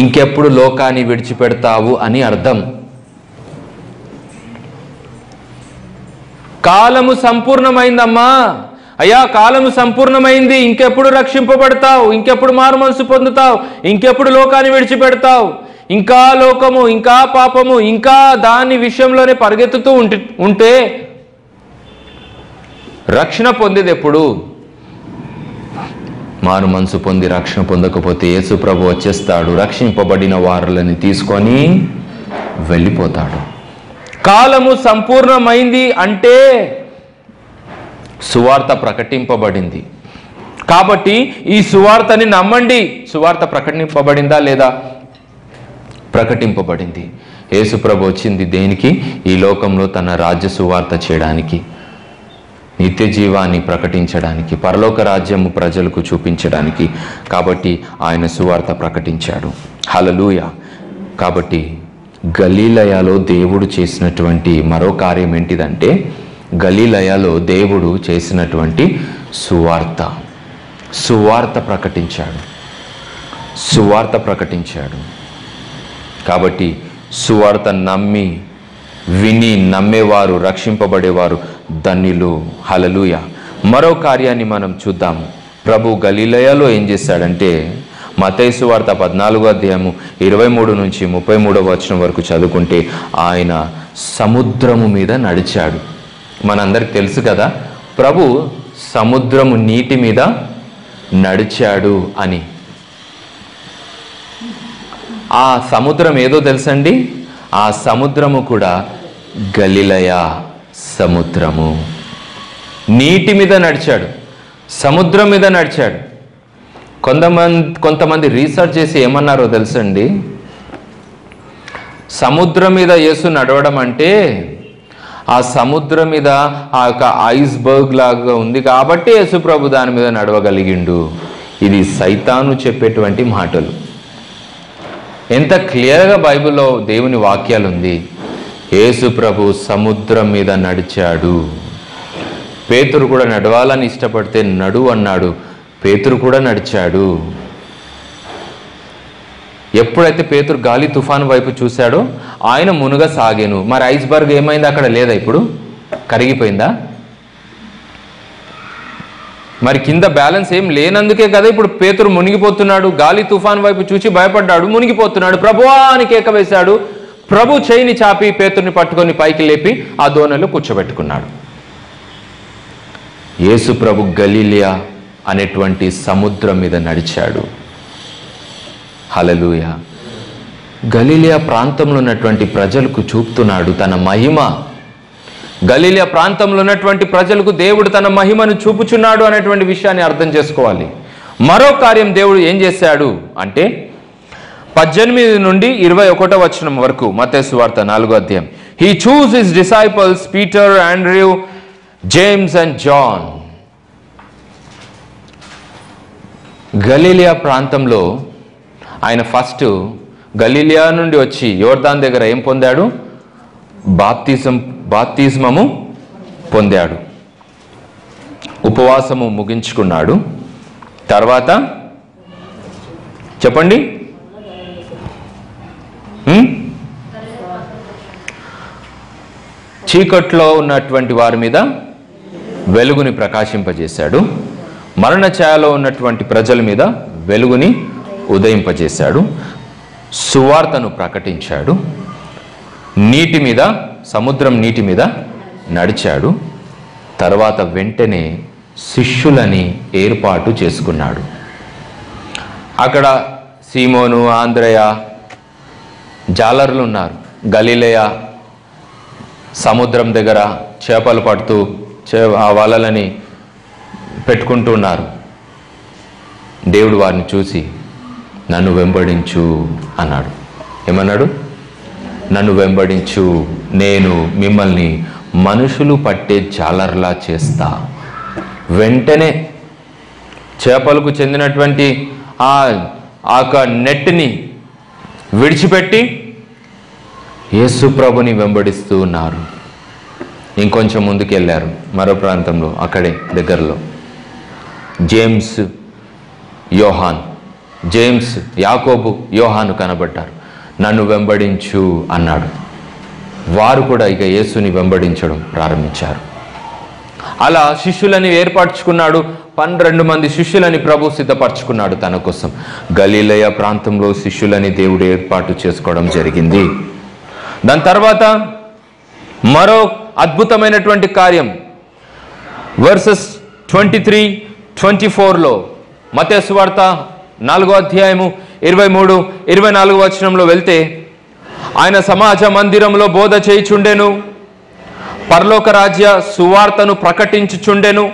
ఇంకెప్పుడు లోకాన్ని విడిచిపెడతావు అని అర్థం. కాలము సంపూర్ణమైందమ్మా, అయ్యా కాలము సంపూర్ణమైంది, ఇంకెప్పుడు రక్షింపబడతావు, ఇంకెప్పుడు మారు మనసు పొందుతావు, ఇంకెప్పుడు లోకాన్ని విడిచిపెడతావు, ఇంకా లోకము, ఇంకా పాపము, ఇంకా దాని విషయంలోనే పరిగెత్తుతూ ఉంటే రక్షణ పొందేది ఎప్పుడు? మారు మనసు పొంది రక్షణ పొందకపోతే యేసు ప్రభు వచ్చేస్తాడు, రక్షింపబడిన వారులని తీసుకొని వెళ్ళిపోతాడు. కాలము సంపూర్ణమైంది అంటే సువార్త ప్రకటింపబడింది. కాబట్టి ఈ సువార్తని నమ్మండి. సువార్త ప్రకటింపబడిందా లేదా? ప్రకటింపబడింది. యేసు ప్రభు వచ్చింది దేనికి? ఈ లోకంలో తన రాజ్య సువార్త చేయడానికి, నిత్య జీవాన్ని ప్రకటించడానికి, పరలోక రాజ్యము ప్రజలకు చూపించడానికి. కాబట్టి ఆయన సువార్త ప్రకటించాడు. హల్లెలూయా. కాబట్టి గలీలయలో దేవుడు చేసినటువంటి మరో కార్యం ఏంటిదంటే, గలీలయలో దేవుడు చేసినటువంటి సువార్త ప్రకటించాడు. కాబట్టి సువార్త నమ్మి విని నమ్మేవారు, రక్షింపబడేవారు ధన్యులు. హల్లెలూయా. మరో కార్యాన్ని మనం చూద్దాం. ప్రభు గలిలయలో ఏం చేశాడంటే, మత్తయి సువార్త 14వ అధ్యాయము 23 నుంచి 33వ వచనం వరకు చదువుకుంటే, ఆయన సముద్రము మీద నడిచాడు. మనందరికి తెలుసు కదా, ప్రభు సముద్రము నీటి మీద నడిచాడు అని. ఆ సముద్రం ఏదో తెలుసండి, ఆ సముద్రము కూడా గలిలయ సముద్రము. నీటి మీద నడిచాడు, సముద్రం మీద నడిచాడు. కొంతమంది రీసెర్చ్ చేసి ఏమన్నారో తెలుసండి, సముద్రం మీద యేసు నడవడం అంటే ఆ సముద్రం మీద ఆ యొక్క ఐస్బర్గ్ లాగా ఉంది కాబట్టి యేసు ప్రభు దాని మీద నడవగలిగిండు. ఇది సైతాను చెప్పేటువంటి మాటలు. ఎంత క్లియర్గా బైబిల్లో దేవుని వాక్యాలు ఉంది. యేసు ప్రభు సముద్రం మీద నడిచాడు. పేతురు కూడా నడవాలని ఇష్టపడితే నడు అన్నాడు, పేతురు కూడా నడిచాడు. ఎప్పుడైతే పేతురు గాలి తుఫాను వైపు చూశాడో ఆయన మునుగసాగెను. మరి ఐస్బర్గ్ ఏమైంది? అక్కడ లేదా, ఇప్పుడు కరిగిపోయిందా? మరి కింద బ్యాలెన్స్ ఏం లేనందుకే కదా ఇప్పుడు పేతురు మునిగిపోతున్నాడు. గాలి తుఫాను వైపు చూసి భయపడ్డాడు, మునిగిపోతున్నాడు. ప్రభువా అని కేక వేశాడు. ప్రభు చేయిని చాపి పేతుర్ని పట్టుకొని పైకి లేపి ఆ దోణిలో కూర్చోబెట్టుకున్నాడు. యేసు ప్రభు గలిలయ అనేటువంటి సముద్రం మీద నడిచాడు. హల్లెలూయా. గలిలయ ప్రాంతంలో ఉన్నటువంటి ప్రజలకు చూపుతున్నాడు తన మహిమ. గలిలయ ప్రాంతంలో ఉన్నటువంటి ప్రజలకు దేవుడు తన మహిమను చూపుచున్నాడు అనేటువంటి విషయాన్ని అర్థం చేసుకోవాలి. మరో కార్యం దేవుడు ఏం చేశాడు అంటే 18 నుండి 21వ వచనం వరకు మత్తయి సువార్త 4వ అధ్యాయం. He chose his disciples Peter, Andrew, James and John. గలిలయ ప్రాంతంలో ఆయన ఫస్ట్ గలిలయ నుండి వచ్చి యోర్దాన్ దగ్గర ఏం పొందాడు? బాప్తిస్మము పొందాడు. ఉపవాసము ముగించుకున్నాడు. తర్వాత చెప్పండి, చీకట్లో ఉన్నటువంటి వారి మీద వెలుగుని ప్రకాశింపజేశాడు. మరణ ఛాయలో ఉన్నటువంటి ప్రజల మీద వెలుగుని ఉదయింపజేశాడు. సువార్తను ప్రకటించాడు. నీటి మీద, సముద్రం నీటి మీద నడిచాడు. తర్వాత వెంటనే శిష్యులని ఏర్పాటు చేసుకున్నాడు. అక్కడ సీమోను, ఆంద్రయ, జాలర్లు ఉన్నారు. గలిలయ సముద్రం దగ్గర చేపలు పడుతూ ఆ వలలని పెట్టుకుంటూ ఉన్నారు. దేవుడు వారిని చూసి నన్ను వెంబడించు అన్నాడు. ఏమన్నాడు? నన్ను వెంబడించు, నేను మిమ్మల్ని మనుషులు పట్టే జాలర్లా చేస్తా. వెంటనే చేపలకు చెందినటువంటి ఆ నెట్ని విడిచిపెట్టి యేసు ప్రభుని వెంబడిస్తూ ఉన్నారు. ఇంకొంచెం ముందుకెళ్ళారు మరో ప్రాంతంలో, అక్కడే దగ్గరలో జేమ్స్, యోహాన్, జేమ్స్, యాకోబు, యోహాను కనబడ్డారు. నన్ను వెంబడించు అన్నాడు. వారు కూడా ఇక యేసుని వెంబడించడం ప్రారంభించారు. అలా శిష్యులని ఏర్పరచుకున్నాడు. 12 మంది శిష్యులని ప్రభు సిద్ధపరచుకున్నాడు తన కోసం. గలిలయ ప్రాంతంలో శిష్యులని దేవుడు ఏర్పాటు చేసుకోవడం జరిగింది. దాని తర్వాత మరో అద్భుతమైనటువంటి కార్యం వర్సెస్ 23-24లో మత్తయి సువార్త 4వ అధ్యాయము 23-24 వచనంలో వెళ్తే, ఆయన సమాజ మందిరంలో బోధ చేయుచుండెను, పరలోక రాజ్య సువార్తను ప్రకటించుచుండెను.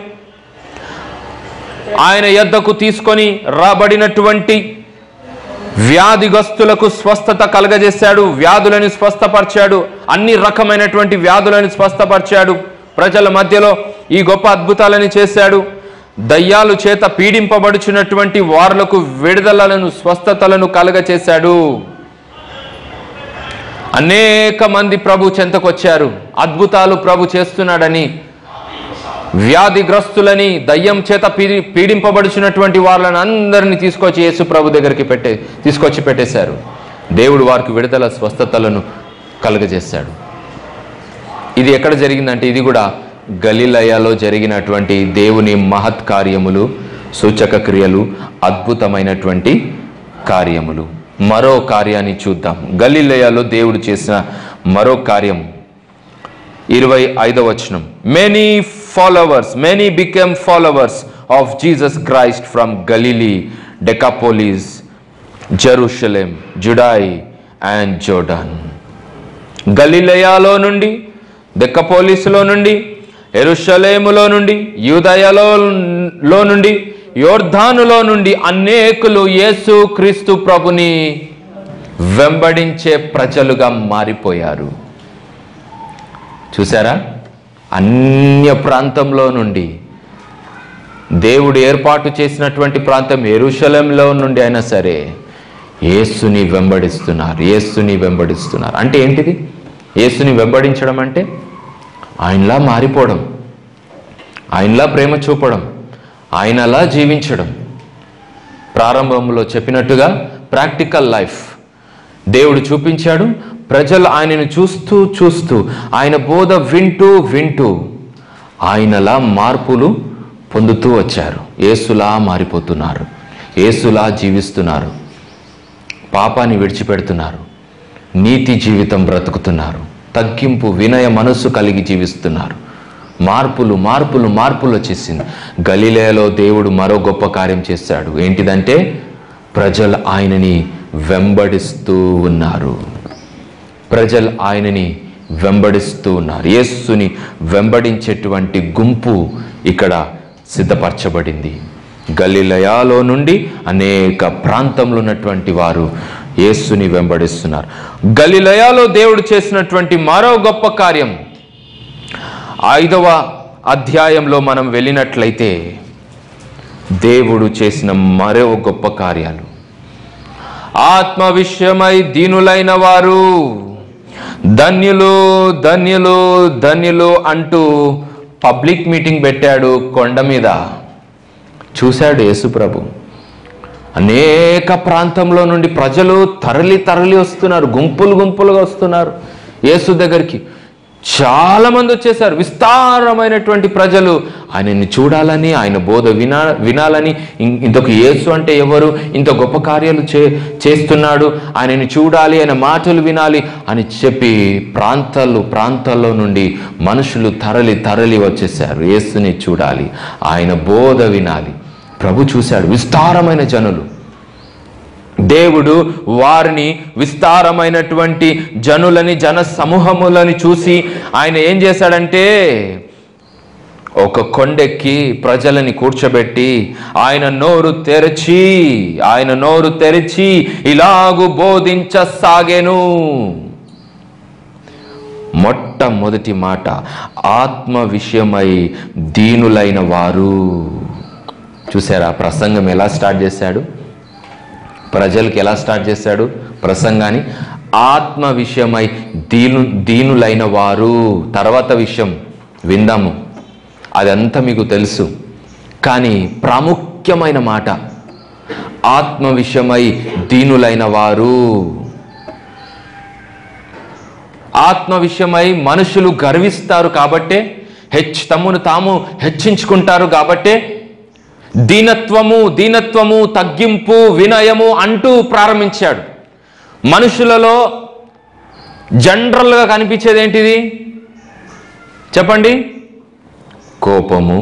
ఆయన యొద్దకు తీసుకొని రాబడినటువంటి వ్యాధిగ్రస్తులకు స్వస్థత కలగజేశాడు. వ్యాధులను స్వస్థపరిచాడు. అన్ని రకమైనటువంటి వ్యాధులను స్వస్థపరిచాడు. ప్రజల మధ్యలో ఈ గొప్ప అద్భుతాలని చేశాడు. దయ్యాలు చేత పీడింపబడుచున్నటువంటి వారులకు విడుదలను, స్వస్థతలను కలగచేశాడు. అనేక మంది ప్రభు చెంతకొచ్చారు. అద్భుతాలు ప్రభు చేస్తున్నాడని, వ్యాధిగ్రస్తులని, దయ్యం చేత పీడింపబడుచున్నటువంటి వాళ్ళని అందరినీ తీసుకొచ్చి యేసు ప్రభు దగ్గరికి తీసుకొచ్చి పెట్టేశారు. దేవుడు వారికి విడుదల స్వస్థతలను కలుగజేశాడు. ఇది ఎక్కడ జరిగిందంటే ఇది కూడా గలిలయలో జరిగినటువంటి దేవుని మహత్ కార్యములు, సూచక క్రియలు, అద్భుతమైనటువంటి కార్యములు. మరో కార్యాన్ని చూద్దాం. గలిలయలో దేవుడు చేసిన మరో కార్యం 25వ వచనం. Many became followers of Jesus Christ from Galilee, Decapolis, Jerusalem, Judea and Jordan. గలిలయలో నుండి, దెక్కపోలిస్లో నుండి, యెరూషలేములో నుండి, యూదయలో నుండి, యోర్దానులో నుండి అనేకులు యేసు క్రీస్తు ప్రభుని వెంబడించే ప్రజలుగా మారిపోయారు. చూసారా? అన్య ప్రాంతంలో నుండి, దేవుడు ఏర్పాటు చేసినటువంటి ప్రాంతం యెరూషలేములో నుండి అయినా సరే యేసుని వెంబడిస్తున్నారు. అంటే ఏంటిది? యేసుని వెంబడించడం అంటే ఆయనలా మారిపోవడం, ఆయనలా ప్రేమ చూపడం, ఆయనలా జీవించడం. ప్రారంభంలో చెప్పినట్టుగా ప్రాక్టికల్ లైఫ్ దేవుడు చూపించాడు. ప్రజలు ఆయనను చూస్తూ ఆయన బోధ వింటూ ఆయనలా మార్పులు పొందుతూ వచ్చారు. యేసులా మారిపోతున్నారు, యేసులా జీవిస్తున్నారు, పాపాన్ని విడిచిపెడుతున్నారు, నీతి జీవితం బ్రతుకుతున్నారు, తగ్గింపు వినయ మనస్సు కలిగి జీవిస్తున్నారు. మార్పులు వచ్చేసింది. గలిలయలో దేవుడు మరో గొప్ప కార్యం చేశాడు. ఏంటిదంటే ప్రజలు ఆయనని వెంబడిస్తూ ఉన్నారు. యేసుని వెంబడించేటువంటి గుంపు ఇక్కడ సిద్ధపరచబడింది. గలిలయలో నుండి అనేక ప్రాంతంలో ఉన్నటువంటి వారు యేసుని వెంబడిస్తున్నారు. గలిలయలో దేవుడు చేసినటువంటి మరో గొప్ప కార్యం 5వ అధ్యాయంలో మనం వెళ్ళినట్లయితే దేవుడు చేసిన మరో గొప్ప కార్యాలు. ఆత్మ విషయమై దీనులైన వారు ధన్యులు అంటూ పబ్లిక్ మీటింగ్ పెట్టాడు కొండ మీద. చూశాడు యేసుప్రభు. అనేక ప్రాంతంలో నుండి ప్రజలు తరలి వస్తున్నారు, గుంపులుగా వస్తున్నారు యేసు దగ్గరికి. చాలా మంది వచ్చేసారు. విస్తారమైనటువంటి ప్రజలు ఆయనని చూడాలని, ఆయన బోధ వినాలని, ఇంతకు యేసు అంటే ఎవరు, ఇంత గొప్ప కార్యాలు చేస్తున్నాడు, ఆయనని చూడాలి, ఆయన మాటలు వినాలి అని చెప్పి ప్రాంతాల్లో నుండి మనుషులు తరలి వచ్చేసారు. యేసుని చూడాలి, ఆయన బోధ వినాలి. ప్రభు చూశాడు విస్తారమైన జనులు. దేవుడు వారిని, విస్తారమైనటువంటి జనులని, జన సమూహములని చూసి ఆయన ఏం చేశాడంటే ఒక కొండెక్కి ప్రజలని కూర్చోబెట్టి ఆయన నోరు తెరిచి ఇలాగు బోధించసాగెను. మొట్టమొదటి మాట, ఆత్మ విషయమై దీనులైన వారు. చూసారా ప్రసంగం ఎలా స్టార్ట్ చేశాడు? ప్రజలకు ఎలా స్టార్ట్ చేశాడు ప్రసంగాన్ని? ఆత్మ విషయమై దీనులైన వారు. తర్వాత విషయం విందాము, అదంతా మీకు తెలుసు. కానీ ప్రాముఖ్యమైన మాట, ఆత్మ విషయమై దీనులైన వారు. ఆత్మ విషయమై మనుషులు గర్విస్తారు కాబట్టే, తమను తాము హెచ్చించుకుంటారు కాబట్టే దీనత్వము, తగ్గింపు, వినయము అంటూ ప్రారంభించాడు. మనుషులలో జనరల్గా కనిపించేది ఏంటిది చెప్పండి? కోపము,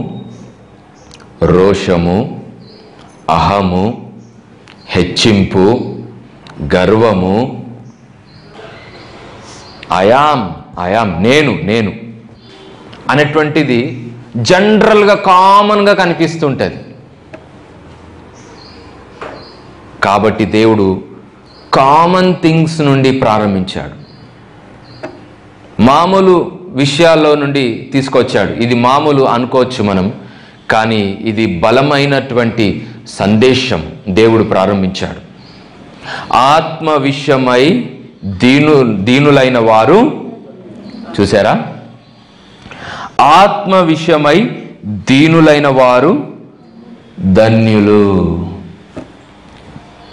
రోషము, అహము, హెచ్చింపు, గర్వము, అయాం నేను అనేటువంటిది జనరల్గా కామన్గా కనిపిస్తుంటుంది. కాబట్టి దేవుడు కామన్ థింగ్స్ నుండి ప్రారంభించాడు, మామూలు విషయాల్లో నుండి తీసుకొచ్చాడు. ఇది మామూలు అనుకోవచ్చు మనం, కానీ ఇది బలమైనటువంటి సందేశం దేవుడు ప్రారంభించాడు. ఆత్మ విషయమై దీనులైన వారు. చూసారా? ఆత్మ విషయమై దీనులైన వారు ధన్యులు.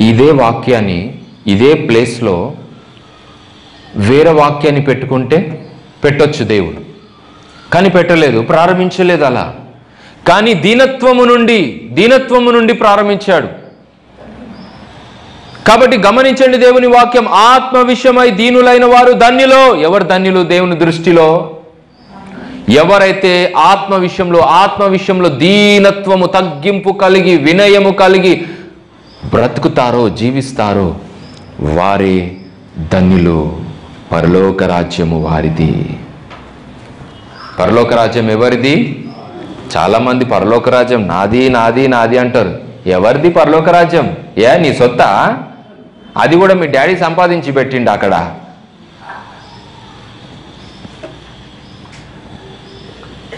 ఇదే వాక్యాన్ని ఇదే ప్లేస్లో వేరే వాక్యాన్ని పెట్టుకుంటే పెట్టొచ్చు దేవుడు, కానీ పెట్టలేదు, ప్రారంభించలేదు అలా. కానీ దీనత్వము నుండి ప్రారంభించాడు. కాబట్టి గమనించండి, దేవుని వాక్యం ఆత్మ విషయమై దీనులైన వారు ధన్యులో. ఎవరు ధన్యులు దేవుని దృష్టిలో? ఎవరైతే ఆత్మ విషయంలో దీనత్వము, తగ్గింపు కలిగి, వినయము కలిగి బ్రతుకుతారో, జీవిస్తారో వారే ధన్యులు. పరలోక రాజ్యము వారిది. పరలోక రాజ్యం ఎవరిది? చాలామంది పరలోక రాజ్యం నాది నాది నాది అంటారు. ఎవరిది పరలోక రాజ్యం? నీ సొత్తా? అది కూడా మీ డాడీ సంపాదించి పెట్టిండు అక్కడ.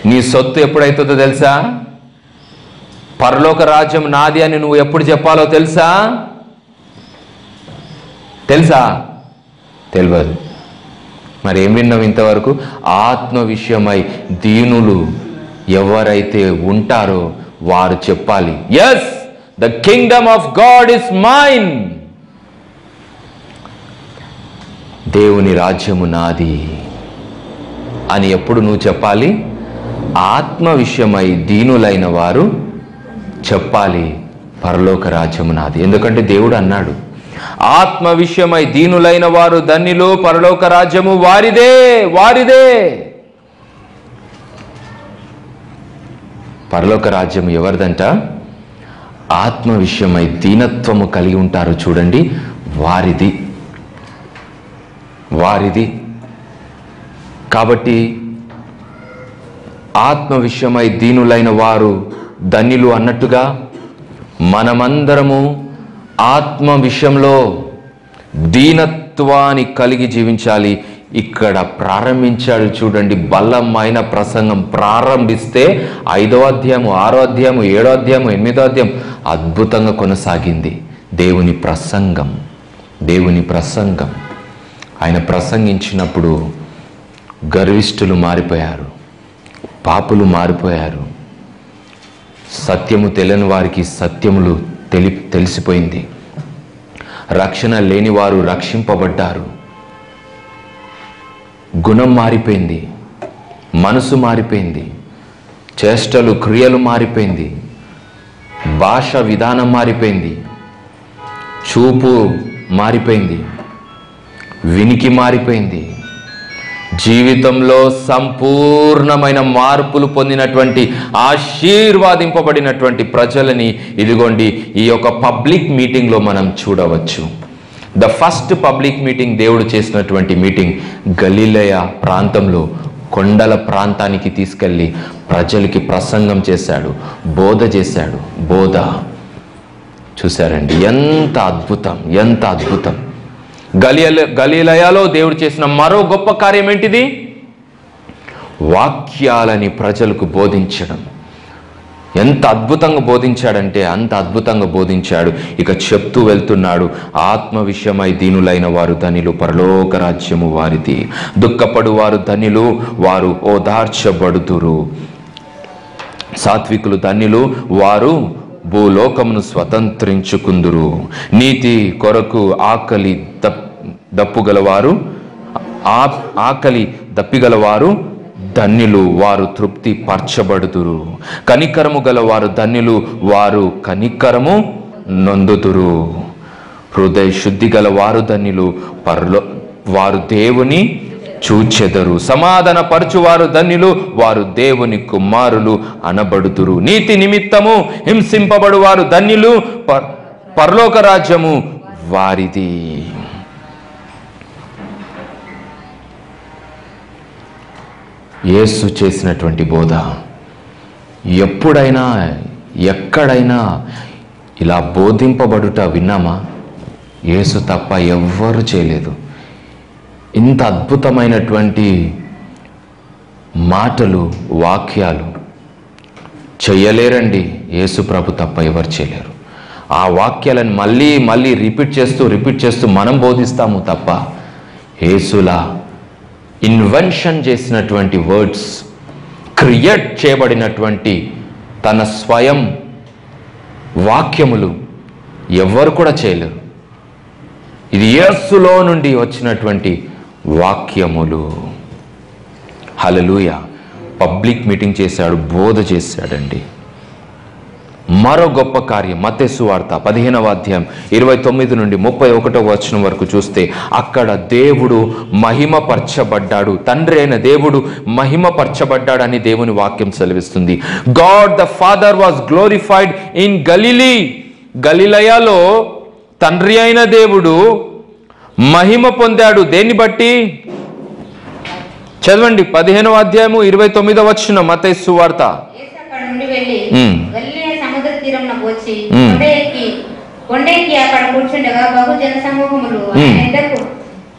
నీ సొత్తు ఎప్పుడైతుందో తెలుసా? పరలోక రాజ్యం నాది అని నువ్వు ఎప్పుడు చెప్పాలో తెలుసా? తెలియదు. మరి ఏం విన్నావు ఇంతవరకు? ఆత్మ విషయమై దీనులు ఎవరైతే ఉంటారో వారు చెప్పాలి, yes, the kingdom of God is mine. దేవుని రాజ్యము నాది అని ఎప్పుడు నువ్వు చెప్పాలి? ఆత్మ విషయమై దీనులైన వారు చెప్పాలి, పరలోక రాజ్యము నాది. ఎందుకంటే దేవుడు అన్నాడు, ఆత్మ విషయమై దీనులైన వారు ధన్యులు, పరలోక రాజ్యము వారిదే. పరలోక రాజ్యం ఎవరిదంట? ఆత్మ విషయమై దీనత్వము కలిగి ఉంటారు చూడండి, వారిది. కాబట్టి ఆత్మ విషయమై దీనులైన వారు ధన్యులు అన్నట్టుగా మనమందరము ఆత్మ విషయంలో దీనత్వాన్ని కలిగి జీవించాలి. ఇక్కడ ప్రారంభించాడు చూడండి, బలమైన ప్రసంగం. ప్రారంభిస్తే 5వ అధ్యాయము, 6వ అధ్యాయము, 7వ అధ్యాయము, 8వ అధ్యాయం అద్భుతంగా కొనసాగింది. దేవుని ప్రసంగం. ఆయన ప్రసంగించినప్పుడు గర్విష్ఠులు మారిపోయారు, పాపులు మారిపోయారు, సత్యము తెలియని వారికి సత్యములు తెలిసిపోయింది, రక్షణ లేని వారు రక్షింపబడ్డారు, గుణం మారిపోయింది, మనసు మారిపోయింది, చేష్టలు క్రియలు మారిపోయింది, భాష విధానం మారిపోయింది, చూపు మారిపోయింది, వినికి మారిపోయింది. జీవితంలో సంపూర్ణమైన మార్పులు పొందినటువంటి, ఆశీర్వాదింపబడినటువంటి ప్రజలని ఇదిగోండి ఈ యొక్క పబ్లిక్ మీటింగ్లో మనం చూడవచ్చు. ద ఫస్ట్ పబ్లిక్ మీటింగ్ దేవుడు చేసినటువంటి మీటింగ్ గలిలయ ప్రాంతంలో, కొండల ప్రాంతానికి తీసుకెళ్ళి ప్రజలకి ప్రసంగం చేశాడు, బోధ చేశాడు. చూశారండి, ఎంత అద్భుతం. గలిలయలో దేవుడు చేసిన మరో గొప్ప కార్యం ఏంటిది? వాక్యాలని ప్రజలకు బోధించడం. ఎంత అద్భుతంగా బోధించాడంటే అంత అద్భుతంగా బోధించాడు. ఇక చెప్తూ వెళ్తున్నాడు, ఆత్మ విషయమై దీనులైన వారు ధన్యులు, పరలోక రాజ్యము వారిది. దుఃఖపడు వారు ధన్యులు, వారు ఓదార్చబడుదురు. సాత్వికులు ధన్యులు, వారు భూలోకమును స్వతంత్రించుకుందురు. నీతి కొరకు ఆకలి దప్పిగలవారు ధన్యులు, వారు తృప్తి పరచబడుదురు. కనికరము గలవారు ధన్యులు, వారు కనికరము నొందుదురు. హృదయ శుద్ధి గలవారు ధన్యులు, వారు దేవుని చూచెదరు. సమాధాన పరచువారు ధన్యులు, వారు దేవుని కుమారులు అనబడుదురు. నీతి నిమిత్తము హింసింపబడు వారు ధన్యులు, పరలోక రాజ్యము వారిది. యేసు చేసినటువంటి బోధ ఎప్పుడైనా ఎక్కడైనా ఇలా బోధింపబడుట విన్నామా? యేసు తప్ప ఎవ్వరు చేయలేదు. ఇంత అద్భుతమైనటువంటి మాటలు, వాక్యాలు చెయ్యలేరండి. యేసు ప్రభు తప్ప ఎవరు చేయలేరు. ఆ వాక్యాలను మళ్ళీ మళ్ళీ రిపీట్ చేస్తూ మనం బోధిస్తాము తప్ప యేసులా ఇన్వెన్షన్ చేసినటువంటి వర్డ్స్, క్రియేట్ చేయబడినటువంటి తన స్వయం వాక్యములు ఎవ్వరు కూడా చేయలేరు. ఇది యేసులో నుండి వచ్చినటువంటి వాక్యములు. హల్లెలూయా. పబ్లిక్ మీటింగ్ చేశాడు, బోధ చేశాడండి. మరో గొప్ప కార్యం మత్తయి సువార్త 15వ అధ్యాయం 29 నుండి 31వ వచనం వరకు చూస్తే అక్కడ దేవుడు మహిమపరచబడ్డాడు, తండ్రి అయిన దేవుడు మహిమపరచబడ్డాడని దేవుని వాక్యం సెలవిస్తుంది. God the father was glorified in Galilee. గలిలయలో తండ్రి అయిన దేవుడు మహిమ పొందాడు. దేన్ని బట్టి? చదవండి 15వ అధ్యాయము 29వ వచనం మత్తయి సువార్త. కొండెక్కి అక్కడ కూర్చుండగా బహు జన సమూహములు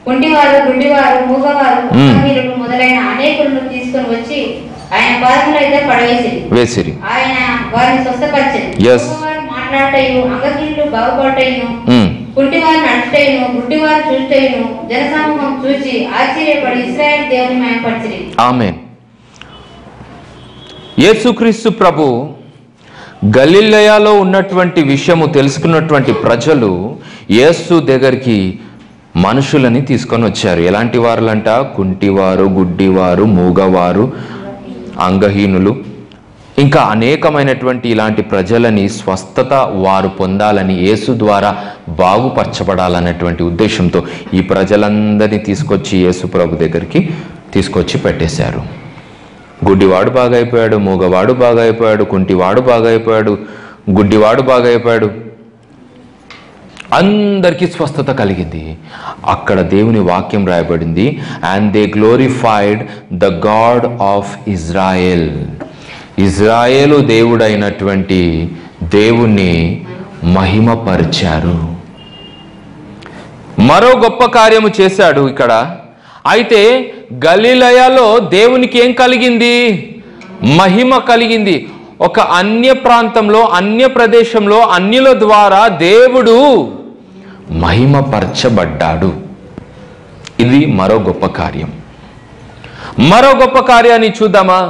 కుంటివారు, గుడ్డివారు, మూగవారు, మొదలైన అనేకులను తీసుకొని వచ్చి ఆయన పాదముల మీద పడవేసిరి. ఆయన వారిని స్వస్థపరిచెను. మాట్లాడటయు, అంగహీనులు బాగుపడటయును, కుంటివారు నడుటయును, గుడ్డివారు చూటయును జనసమూహం చూచి ఆశ్చర్యపడి ఇశ్రాయేలు దేవుని మహిమపరిచిరి. ఆమేన్. యేసుక్రీస్తు ప్రభు గలిలయలో ఉన్నటువంటి విషయము తెలుసుకున్నటువంటి ప్రజలు యేసు దగ్గరికి మనుషులని తీసుకొని వచ్చారు. ఎలాంటి వారులంట? కుంటివారు, గుడ్డివారు, మూగవారు, అంగహీనులు, ఇంకా అనేకమైనటువంటి ఇలాంటి ప్రజలని స్వస్థత వారు పొందాలని, యేసు ద్వారా బాగుపరచబడాలన్నటువంటి ఉద్దేశంతో ఈ ప్రజలందరినీ తీసుకొచ్చి యేసు ప్రభు దగ్గరికి తీసుకొచ్చి పెట్టేశారు. గుడ్డివాడు బాగైపోయాడు, మూగవాడు బాగైపోయాడు, కుంటివాడు బాగైపోయాడు, గుడ్డివాడు బాగైపోయాడు, అందరికీ స్వస్థత కలిగింది. అక్కడ దేవుని వాక్యం రాయబడింది, and they glorified the God of Israel. ఇజ్రాయేలు దేవుడైనటువంటి దేవుణ్ణి మహిమపరిచారు. మరో గొప్ప కార్యము చేశాడు ఇక్కడ. అయితే గలిలయలో దేవునికి ఏం కలిగింది? మహిమ కలిగింది. ఒక అన్య ప్రాంతంలో, అన్య ప్రదేశంలో అన్యుల ద్వారా దేవుడు మహిమపరచబడ్డాడు. ఇది మరో గొప్ప కార్యం. మరో గొప్ప కార్యాన్ని చూద్దామా?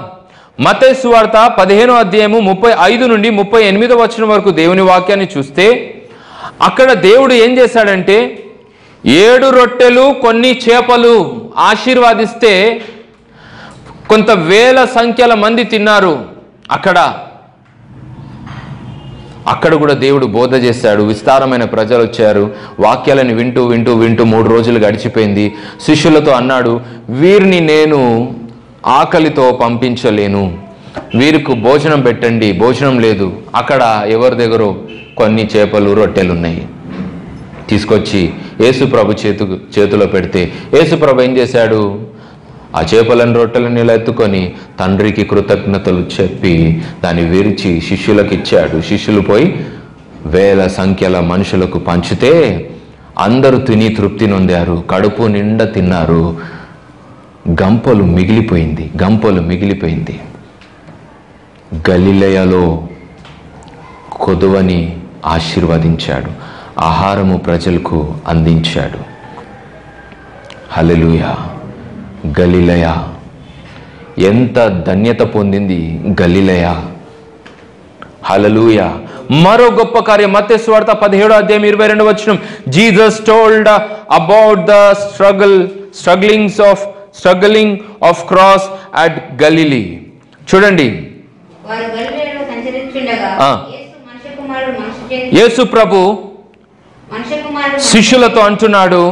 మత్తయి సువార్త 15వ అధ్యాయము 35 నుండి 38వ వచనం వరకు దేవుని వాక్యాన్ని చూస్తే అక్కడ దేవుడు ఏం చేశాడంటే 7 రొట్టెలు కొన్ని చేపలు ఆశీర్వాదిస్తే కొంత వేల సంఖ్యల మంది తిన్నారు. అక్కడ కూడా దేవుడు బోధ చేశాడు. విస్తారమైన ప్రజలు వచ్చారు. వాక్యాలను వింటూ వింటూ వింటూ 3 రోజులు గడిచిపోయింది. శిష్యులతో అన్నాడు, వీరిని నేను ఆకలితో పంపించలేను, వీరికి భోజనం పెట్టండి. భోజనం లేదు. అక్కడ ఎవరి దగ్గర కొన్ని చేపలు, రొట్టెలు ఉన్నాయి. తీసుకొచ్చి యేసు ప్రభు చేతిలో పెడితే యేసు ప్రభు ఏం చేశాడు? ఆ చేపలను, రొట్టెలను ఇలా ఎత్తుకొని తండ్రికి కృతజ్ఞతలు చెప్పి దాన్ని విరిచి శిష్యులకు ఇచ్చాడు. శిష్యులు పోయి వేల సంఖ్యల మనుషులకు పంచితే అందరూ తిని తృప్తి నొందారు. కడుపు నిండా తిన్నారు. గంపలు మిగిలిపోయింది. గలిలయలో కొదువని ఆశీర్వదించాడు. ఆహారము ప్రజలకు అందించాడు. హల్లెలూయా. గలిలయ ఎంత ధన్యత పొందింది గలిలయ. హల్లెలూయా. మరో గొప్ప కార్యం మత్తయి సువార్త 17వ అధ్యాయం 22వ వచనం. Jesus told about the struggling of cross at Galilee. చూడండి, యేసు ప్రభు శిష్యులతో అంటున్నాడు,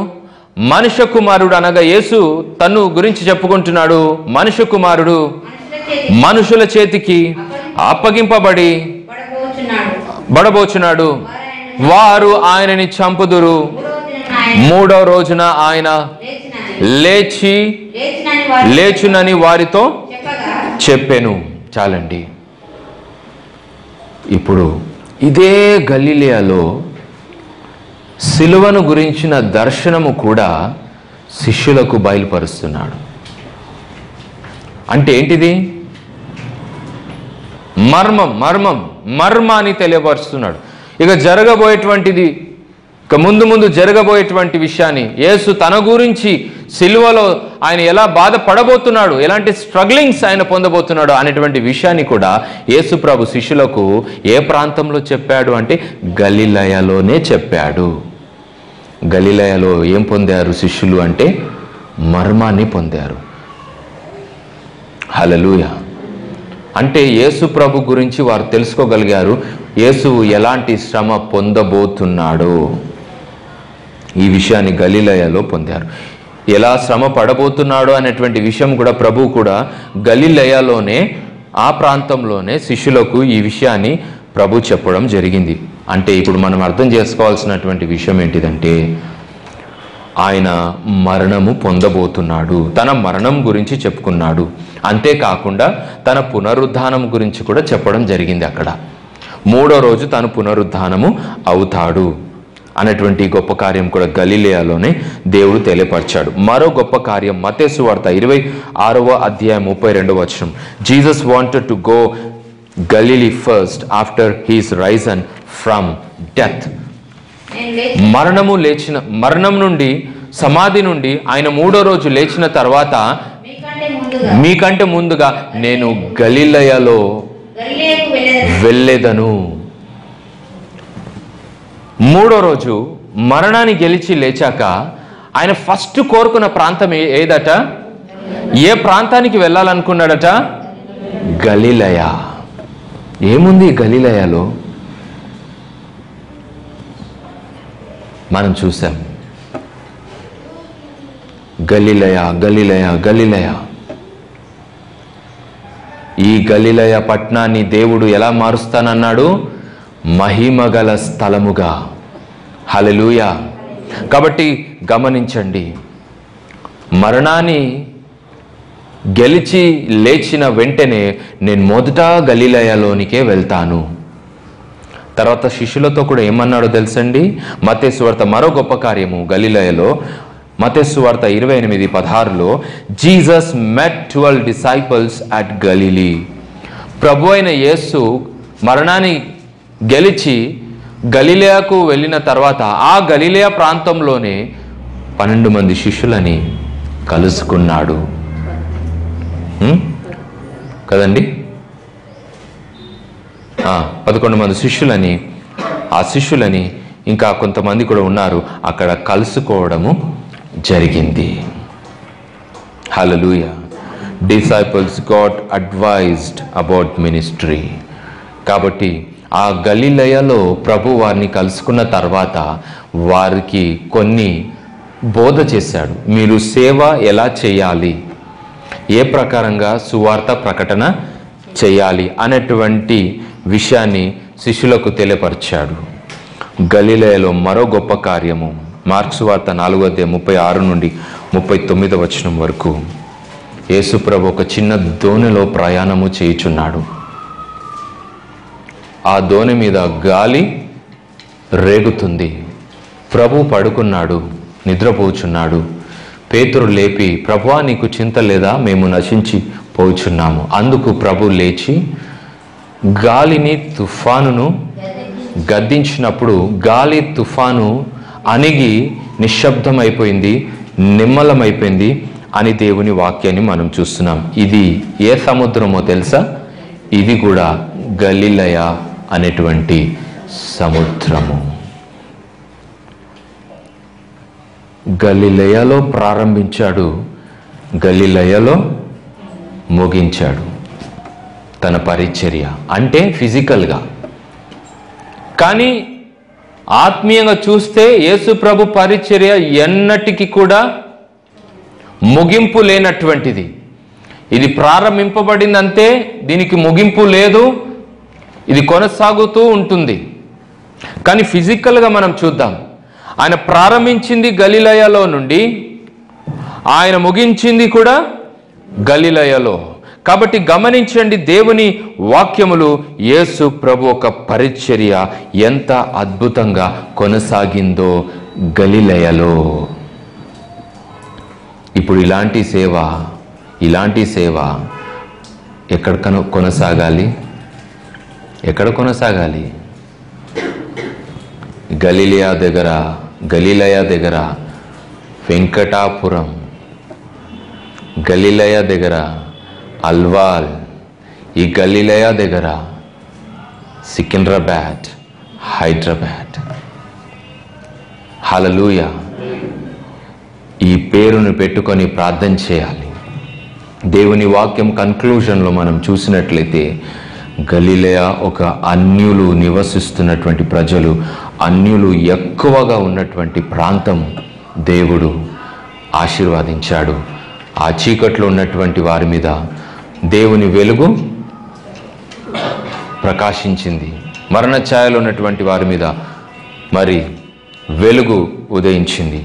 మనుష్య కుమారుడు అనగా యేసు తను గురించి చెప్పుకుంటున్నాడు. మనుష్య కుమారుడు మనుషుల చేతికి అప్పగింపబడి బడబోచున్నాడు. వారు ఆయనని చంపుదురు. 3వ రోజున ఆయన లేచునని వారితో చెప్పెను. చాలండి. ఇప్పుడు ఇదే గలిలయలో సిలువను గురించిన దర్శనము కూడా శిష్యులకు బయలుపరుస్తున్నాడు. అంటే ఏంటిది? మర్మాన్ని తెలియపరుస్తున్నాడు. ఇక జరగబోయేటువంటిది, ఇక ముందు జరగబోయేటువంటి విషయాన్ని, యేసు తన గురించి సిలువలో ఆయన ఎలా బాధపడబోతున్నాడు, ఎలాంటి స్ట్రగ్లింగ్స్ ఆయన పొందబోతున్నాడు అనేటువంటి విషయాన్ని కూడా యేసు ప్రభు శిష్యులకు ఏ ప్రాంతంలో చెప్పాడు అంటే గలిలయలోనే చెప్పాడు. గలిలయలో ఏం పొందారు శిష్యులు అంటే మర్మాన్ని పొందారు. హల్లెలూయా. అంటే యేసు ప్రభు గురించి వారు తెలుసుకోగలిగారు. యేసు ఎలాంటి శ్రమ పొందబోతున్నాడో ఈ విషయాన్ని గలిలయలో పొందారు. ఎలా శ్రమ పడబోతున్నాడో అనేటువంటి విషయం కూడా ప్రభు కూడా గలిలయలోనే, ఆ ప్రాంతంలోనే శిష్యులకు ఈ విషయాన్ని ప్రభు చెప్పడం జరిగింది. అంటే ఇప్పుడు మనం అర్థం చేసుకోవాల్సినటువంటి విషయం ఏంటిదంటే, ఆయన మరణము పొందబోతున్నాడు. తన మరణం గురించి చెప్పుకున్నాడు. అంతేకాకుండా తన పునరుద్ధానం గురించి కూడా చెప్పడం జరిగింది. అక్కడ 3వ రోజు తను పునరుద్ధానము అవుతాడు అనేటువంటి గొప్ప కార్యం కూడా గలిలయలోనే దేవుడు తెలియపరిచాడు. మరో గొప్ప కార్యం మత్తయి సువార్త 26వ అధ్యాయం 32వ వచనం. Jesus wanted to go Galilee first after he's Ryzen from death. మరణం నుండి, సమాధి నుండి ఆయన 3వ రోజు లేచిన తర్వాత మీకంటే ముందుగా నేను గలిలయలో వెళ్ళేదను. 3వ రోజు మరణాన్ని గెలిచి లేచాక ఆయన ఫస్ట్ కోరుకున్న ప్రాంతం ఏదట? ఏ ప్రాంతానికి వెళ్ళాలనుకున్నాడట? గలిలయ. ఏముంది గలిలయలో? మనం చూసాం. గలిలయ గలిలయ గలిలయ. ఈ గలిలయ పట్టణాన్ని దేవుడు ఎలా మారుస్తానన్నాడు? మహిమగల స్థలముగా. హల్లెలూయా. కాబట్టి గమనించండి, మరణాన్ని గెలిచి లేచిన వెంటనే నేను మొదట గలిలయలోనికే వెళ్తాను. తర్వాత శిష్యులతో కూడా ఏమన్నాడో తెలుసండి? మత్తయి సువార్త మరో గొప్ప కార్యము గలిలయలో. మత్తయి సువార్త 28:16లో Jesus met 12 disciples at Galilee. ప్రభు అయిన యేసు మరణాన్ని గెలిచి గలిలయకు వెళ్ళిన తర్వాత ఆ గలిలయ ప్రాంతంలోనే 12 మంది శిష్యులని కలుసుకున్నాడు కదండి. 11 మంది శిష్యులని, ఆ శిష్యులని ఇంకా కొంతమంది కూడా ఉన్నారు, అక్కడ కలుసుకోవడము జరిగింది. Hallelujah. Disciples got advised about ministry. కాబట్టి ఆ గలిలయలో ప్రభు వారిని కలుసుకున్న తర్వాత వారికి కొన్ని బోధ చేశాడు. మీరు సేవ ఎలా చేయాలి, ఏ ప్రకారంగా సువార్త ప్రకటన చేయాలి అనేటువంటి విషయాన్ని శిష్యులకు తెలియపరిచాడు. గలిలయలో మరో గొప్ప కార్యము మార్కు సువార్త 4:36 నుండి 39వ వచనం వరకు. యేసుప్రభు ఒక చిన్న దోణిలో ప్రయాణము చేయుచున్నాడు. ఆ దోణి మీద గాలి రేగుతుంది. ప్రభు పడుకున్నాడు, నిద్రపోచున్నాడు. పేతురు లేపి, ప్రభువా నీకు చింత లేదా? మేము నశించి పోచున్నాము. అందుకు ప్రభు లేచి గాలిని తుఫానును గద్దించినప్పుడు గాలి తుఫాను అణిగి నిశ్శబ్దమైపోయింది, నిమ్మలమైపోయింది అని దేవుని వాక్యాన్ని మనం చూస్తున్నాం. ఇది ఏ సముద్రమో తెలుసా? ఇది కూడా గలిలయ అనేటువంటి సముద్రము. గలిలయలో ప్రారంభించాడు, గలిలయలో ముగించాడు తన పరిచర్య. అంటే ఫిజికల్గా. కానీ ఆత్మీయంగా చూస్తే యేసు ప్రభు పరిచర్య ఎన్నటికీ కూడా ముగింపు లేనటువంటిది. ఇది ప్రారంభింపబడిందంతే, దీనికి ముగింపు లేదు, ఇది కొనసాగుతూ ఉంటుంది. కానీ ఫిజికల్గా మనం చూద్దాం, ఆయన ప్రారంభించింది గలిలయలో నుండి, ఆయన ముగించింది కూడా గలిలయలో. కాబట్టి గమనించండి, దేవుని వాక్యములు యేసు ప్రభు ఒక పరిచర్య ఎంత అద్భుతంగా కొనసాగిందో గలిలయలో. ఇప్పుడు ఇలాంటి సేవ ఎక్కడ కొనసాగాలి? ఎక్కడ కొనసాగాలి? గలిలయ దగ్గర వెంకటాపురం, గలిలయ దగ్గర అల్వాల్, ఈ గలిలయ దగ్గర సికింద్రాబాద్, హైదరాబాద్. హల్లెలూయా. ఈ పేరును పెట్టుకొని ప్రార్థన చేయాలి. దేవుని వాక్యం కన్క్లూజన్లో మనం చూసినట్లయితే గలిలయ ఒక అన్యులు నివసిస్తున్నటువంటి ప్రజలు, అన్యులు ఎక్కువగా ఉన్నటువంటి ప్రాంతం దేవుడు ఆశీర్వదించాడు. ఆ చీకట్లో ఉన్నటువంటి వారి మీద దేవుని వెలుగు ప్రకాశించింది. మరణ ఛాయలో ఉన్నటువంటి వారి మీద మరి వెలుగు ఉదయించింది.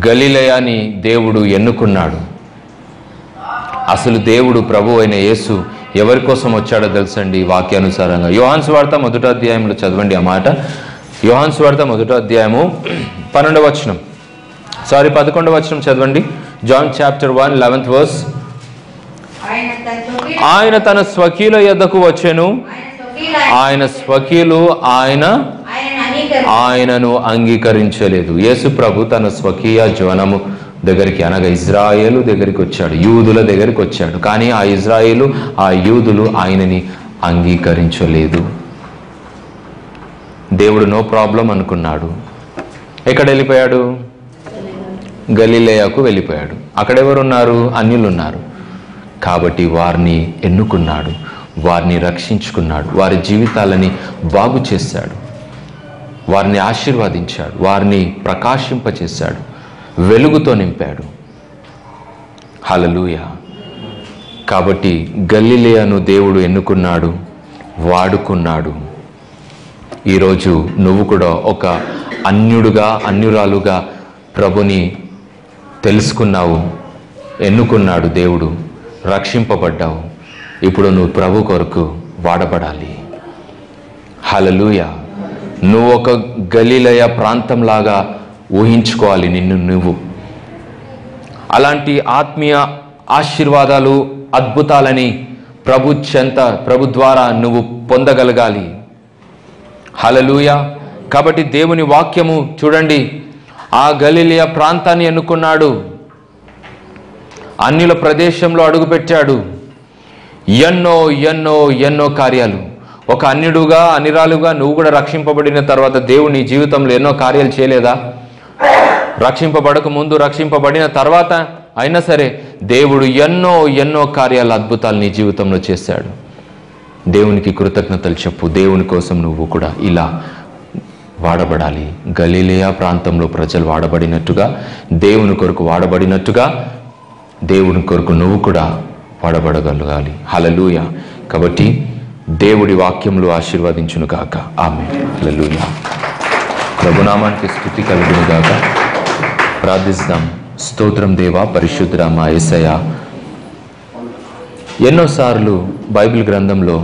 గలిలయాని దేవుడు ఎన్నుకున్నాడు. అసలు దేవుడు ప్రభు అయిన యేసు ఎవరి కోసం వచ్చాడో తెలుసండి? వాక్యానుసారంగా యోహాను సువార్త 1వ అధ్యాయంలో చదవండి ఆ మాట. యోహాను సువార్త 1వ అధ్యాయము 11వ వచనం చదవండి. John chapter 1 11th verse. ఆయన తన స్వకీయుల యొద్దకు వచ్చెను, ఆయన స్వకీయులు ఆయనను అంగీకరించలేదు. యేసు ప్రభు తన స్వకీయ జనము దగ్గరికి, అనగా ఇజ్రాయేలు దగ్గరికి వచ్చాడు, యూదుల దగ్గరికి వచ్చాడు. కానీ ఆ ఇజ్రాయేలు, ఆ యూదులు ఆయనని అంగీకరించలేదు. దేవుడు నో ప్రాబ్లం అనుకున్నాడు. ఎక్కడ వెళ్ళిపోయాడు? గలిలయకు వెళ్ళిపోయాడు. అక్కడెవరున్నారు? అన్యులు ఉన్నారు. కాబట్టి వారిని ఎన్నుకున్నాడు, వారిని రక్షించుకున్నాడు, వారి జీవితాలని బాగు చేశాడు, వారిని ఆశీర్వదించాడు, వారిని ప్రకాశింపచేశాడు, వెలుగుతో నింపాడు. హల్లెలూయా. కాబట్టి గలిలయను దేవుడు ఎన్నుకున్నాడు, వాడుకున్నాడు. ఈరోజు నువ్వు కూడా ఒక అన్యుడుగా, అన్యురాలుగా ప్రభుని తెలుసుకున్నావు, ఎన్నుకున్నాడు దేవుడు, రక్షింపబడ్డావు. ఇప్పుడు నువ్వు ప్రభు కొరకు వాడబడాలి. హల్లెలూయా. నువ్వు ఒక గలిలయ ప్రాంతంలాగా ఊహించుకోవాలి నిన్ను నువ్వు. అలాంటి ఆత్మీయ ఆశీర్వాదాలు, అద్భుతాలని ప్రభు ద్వారా నువ్వు పొందగలగాలి. హల్లెలూయా. కాబట్టి దేవుని వాక్యము చూడండి, ఆ గలిలయ ప్రాంతాన్ని ఎన్నుకున్నాడు, అన్యుల ప్రదేశంలో అడుగుపెట్టాడు. ఎన్నో ఎన్నో ఎన్నో కార్యాలు. ఒక అన్యుడుగా, అన్యురాలుగా నువ్వు కూడా రక్షింపబడిన తర్వాత దేవుడు నీ జీవితంలో ఎన్నో కార్యాలు చేయలేదా? రక్షింపబడక ముందు, రక్షింపబడిన తర్వాత అయినా సరే దేవుడు ఎన్నో ఎన్నో కార్యాలు, అద్భుతాలు నీ జీవితంలో చేశాడు. దేవునికి కృతజ్ఞతలు చెప్పు. దేవుని కోసం నువ్వు కూడా ఇలా వాడబడాలి. గలిలయ ప్రాంతంలో ప్రజలు వాడబడినట్టుగా, దేవుని కొరకు వాడబడినట్టుగా, దేవుని కొరకు నువ్వు కూడా వాడబడగలగాలి. హల్లెలూయా. కాబట్టి దేవుడి వాక్యములు ఆశీర్వదించును గాక. ఆమేన్. హల్లెలూయా. ప్రభునామానికి స్తుతి కలుగును గాక. ప్రార్థిస్తాం. స్తోత్రం దేవా, పరిశుద్ధుడా మా యేసయ్య. ఎన్నోసార్లు బైబిల్ గ్రంథంలో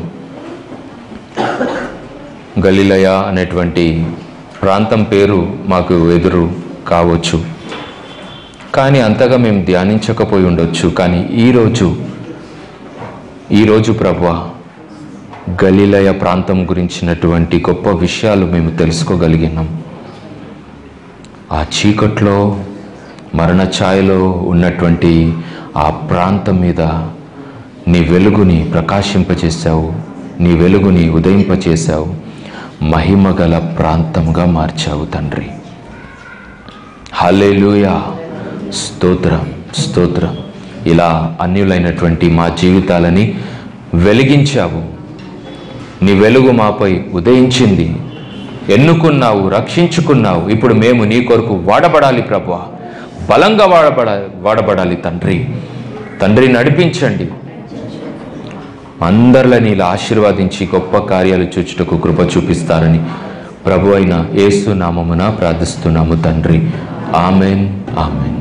గలిలయ అనేటువంటి ప్రాంతం పేరు మాకు ఎదురు కావచ్చు, కానీ అంతగా మేము ధ్యానించకపోయి ఉండొచ్చు. కానీ ఈరోజు ప్రభువా, గలిలయ ప్రాంతం గురించినటువంటి గొప్ప విషయాలు మేము తెలుసుకోగలిగినాం. ఆ చీకట్లో, మరణ ఛాయలో ఉన్నటువంటి ఆ ప్రాంతం మీద నీ వెలుగుని ప్రకాశింపచేశావు, నీ వెలుగుని ఉదయింపచేశావు, మహిమగల ప్రాంతంగా మార్చావు తండ్రి. హల్లెలూయా. స్తోత్రం, స్తోత్రం. ఇలా అన్యులైనటువంటి మా జీవితాలని వెలిగించావు. నీ వెలుగు మాపై ఉదయించింది, ఎన్నుకున్నావు, రక్షించుకున్నావు. ఇప్పుడు మేము నీ కొరకు వాడబడాలి ప్రభువా, బలంగా వాడబడాలి తండ్రి నడిపించండి. అందరిని ఇలా ఆశీర్వదించి గొప్ప కార్యాలు చూచుటకు కృప చూపిస్తారని ప్రభు అయిన యేసు నామమున ప్రార్థిస్తున్నాము తండ్రి. Amen, amen.